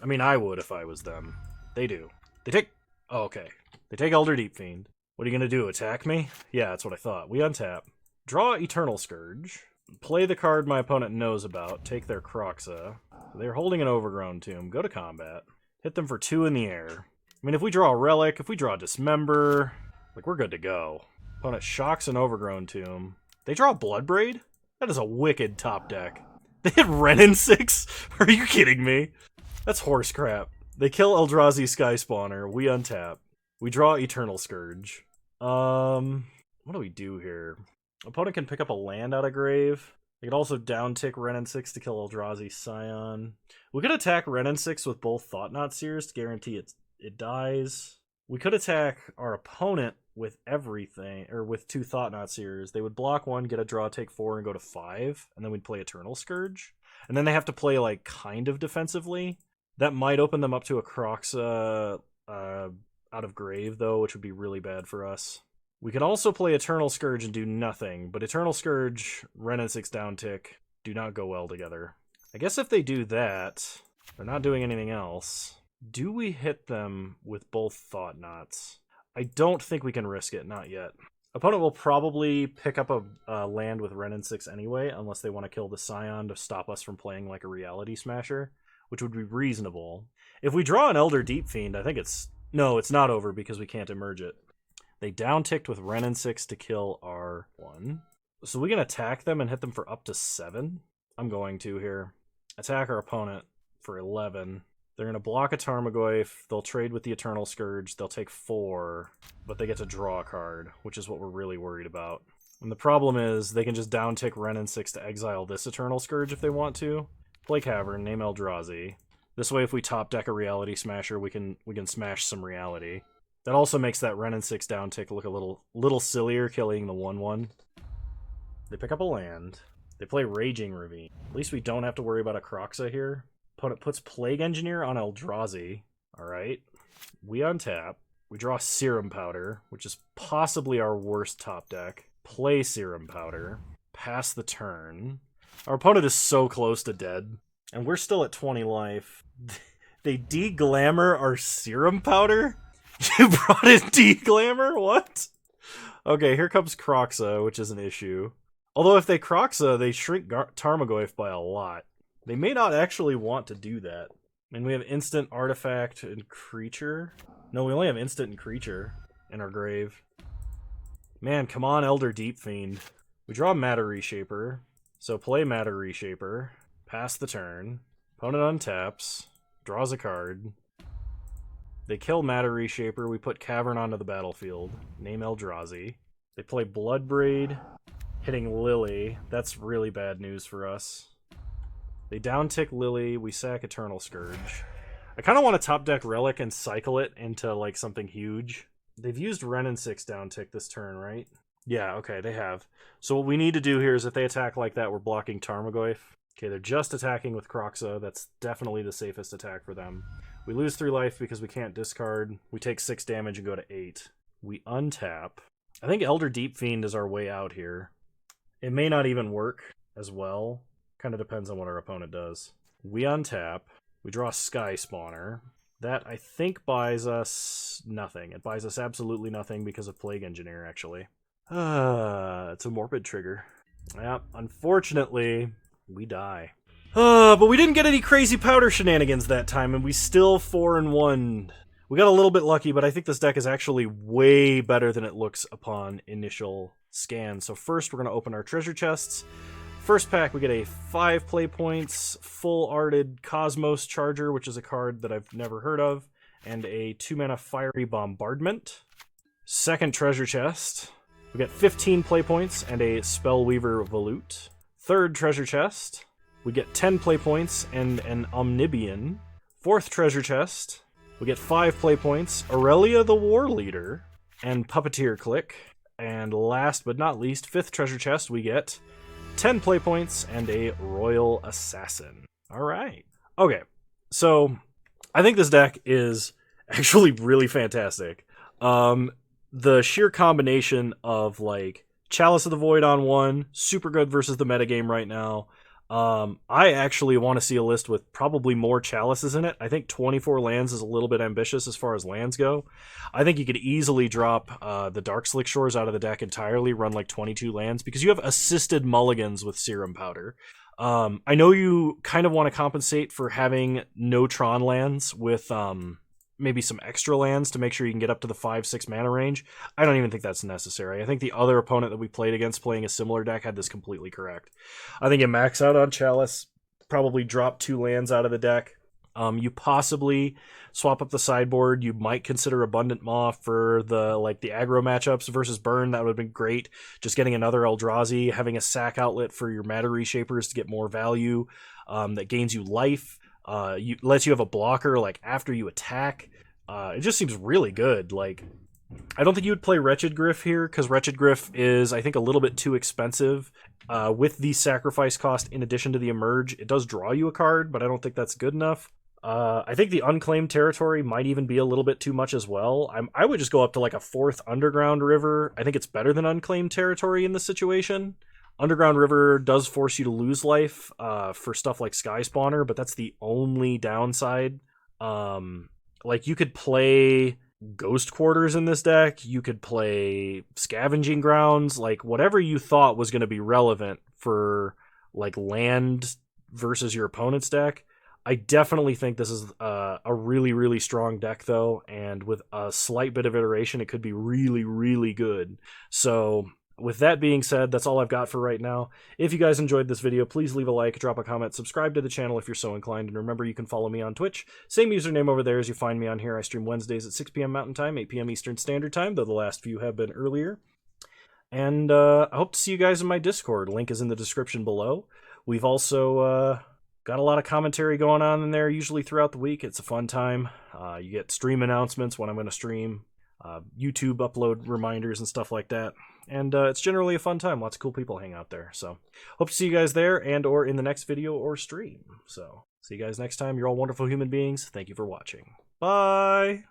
Speaker 1: I mean, I would if I was them. They do. They take... Oh, okay. They take Elder Deep Fiend. What are you going to do, attack me? Yeah, that's what I thought. We untap. Draw Eternal Scourge. Play the card my opponent knows about. Take their Kroxa. They're holding an Overgrown Tomb. Go to combat. Hit them for 2 in the air. I mean, if we draw a Relic, if we draw Dismember, like, we're good to go. Opponent shocks an Overgrown Tomb. They draw Bloodbraid? That is a wicked top deck. They hit Renin 6? Are you kidding me? That's horse crap. They kill Eldrazi Sky Spawner. We untap. We draw Eternal Scourge. What do we do here? Opponent can pick up a land out of grave. They could also downtick Renin 6 to kill Eldrazi Scion. We could attack Renin 6 with both Thought-Knot Seers to guarantee it dies. We could attack our opponent with everything, or with 2 Thought-Knot Seers. They would block 1, get a draw, take 4, and go to 5, and then we'd play Eternal Scourge. And then they have to play, like, kind of defensively. That might open them up to a Kroxa out of grave, though, which would be really bad for us. We could also play Eternal Scourge and do nothing, but Eternal Scourge, Renin 6 downtick, do not go well together. I guess if they do that, they're not doing anything else. Do we hit them with both Thought-Knots? I don't think we can risk it, not yet. Opponent will probably pick up a land with Renin 6 anyway, unless they want to kill the Scion to stop us from playing like a Reality Smasher, which would be reasonable. If we draw an Elder Deep Fiend, I think it's... No, it's not over because we can't emerge it. They downticked with Renin 6 to kill our 1. So we can attack them and hit them for up to 7? I'm going to here. Attack our opponent for 11. They're going to block a Tarmogoyf. They'll trade with the Eternal Scourge. They'll take 4, but they get to draw a card, which is what we're really worried about. And the problem is they can just downtick Renin 6 to exile this Eternal Scourge if they want to. Play Cavern, name Eldrazi. This way, if we top deck a Reality Smasher, we can smash some reality. That also makes that Renin 6 downtick look a little sillier, killing the 1/1. They pick up a land. They play Raging Ravine. At least we don't have to worry about a Kroxa here. Opponent puts Plague Engineer on Eldrazi. Alright. We untap. We draw Serum Powder, which is possibly our worst top deck. Play Serum Powder. Pass the turn. Our opponent is so close to dead. And we're still at 20 life. They de-glamour our serum powder? You brought in de-glamour? What? Okay, here comes Croxa, which is an issue. Although if they Croxa, they shrink Tarmogoyf by a lot. They may not actually want to do that. And we have instant, artifact, and creature. No, we only have instant and creature in our grave. Man, come on, Elder Deep Fiend. We draw Matter Reshaper. So play Matter Reshaper. Pass the turn. Opponent untaps. Draws a card. They kill Matter Reshaper. We put Cavern onto the battlefield. Name Eldrazi. They play Bloodbraid. Hitting Lily. That's really bad news for us. They downtick Lily. We sack Eternal Scourge. I kind of want to top deck Relic and cycle it into like something huge. They've used Wrenn and 6 downtick this turn, right? Yeah, okay, they have. So what we need to do here is if they attack like that, we're blocking Tarmogoyf. Okay, they're just attacking with Croxa. That's definitely the safest attack for them. We lose 3 life because we can't discard. We take 6 damage and go to 8. We untap. I think Elder Deep Fiend is our way out here. It may not even work as well. Kind of depends on what our opponent does. We untap. We draw Sky Spawner. That, I think, buys us nothing. It buys us absolutely nothing because of Plague Engineer, actually. It's a Morbid trigger. Yeah, unfortunately, we die. But we didn't get any crazy powder shenanigans that time, and we still 4-1. We got a little bit lucky, but I think this deck is actually way better than it looks upon initial scan. So first, we're going to open our treasure chests. First pack, we get a 5 play points, full-arted Cosmos Charger, which is a card that I've never heard of, and a 2-mana Fiery Bombardment. Second treasure chest, we get 15 play points and a Spellweaver Volute. Third treasure chest, we get 10 play points and an Omnibian. Fourth treasure chest, we get 5 play points, Aurelia the War Leader, and Puppeteer Click. And last but not least, fifth treasure chest, we get 10 play points and a Royal Assassin. Alright. Okay, so I think this deck is actually really fantastic. The sheer combination of, like, Chalice of the Void on 1, super good versus the metagame right now. I actually want to see a list with probably more Chalices in it. I think 24 lands is a little bit ambitious as far as lands go. I think you could easily drop the Dark Slick Shores out of the deck entirely, run like 22 lands, because you have assisted mulligans with Serum Powder. I know you kind of want to compensate for having no Tron lands with maybe some extra lands to make sure you can get up to the 5-6 mana range. I don't even think that's necessary. I think the other opponent that we played against playing a similar deck had this completely correct. I think you max out on Chalice, probably drop 2 lands out of the deck. You possibly swap up the sideboard. You might consider Abundant Maw for the aggro matchups versus Burn. That would have been great. Just getting another Eldrazi, having a sack outlet for your Matter Reshapers to get more value. That gains you life. Lets you have a blocker like after you attack. It just seems really good. Like, I don't think you would play Wretched Griff here because Wretched Griff is, I think, a little bit too expensive. With the sacrifice cost in addition to the emerge, it does draw you a card, but I don't think that's good enough. I think the Unclaimed Territory might even be a little bit too much as well. I would just go up to like a 4th Underground River. I think it's better than Unclaimed Territory in this situation. Underground River does force you to lose life for stuff like Sky Spawner, but that's the only downside. Like, you could play Ghost Quarters in this deck, you could play Scavenging Grounds, like, whatever you thought was going to be relevant for, like, land versus your opponent's deck. I definitely think this is a really, really strong deck, though, and with a slight bit of iteration, it could be really, really good. So with that being said, that's all I've got for right now. If you guys enjoyed this video, please leave a like, drop a comment, subscribe to the channel if you're so inclined, and remember you can follow me on Twitch. Same username over there as you find me on here. I stream Wednesdays at 6 p.m. Mountain Time, 8 p.m. Eastern Standard Time, though the last few have been earlier. And I hope to see you guys in my Discord. Link is in the description below. We've also got a lot of commentary going on in there, usually throughout the week. It's a fun time. You get stream announcements when I'm going to stream, YouTube upload reminders and stuff like that. And it's generally a fun time. Lots of cool people hang out there. So hope to see you guys there and or in the next video or stream. So see you guys next time. You're all wonderful human beings. Thank you for watching. Bye!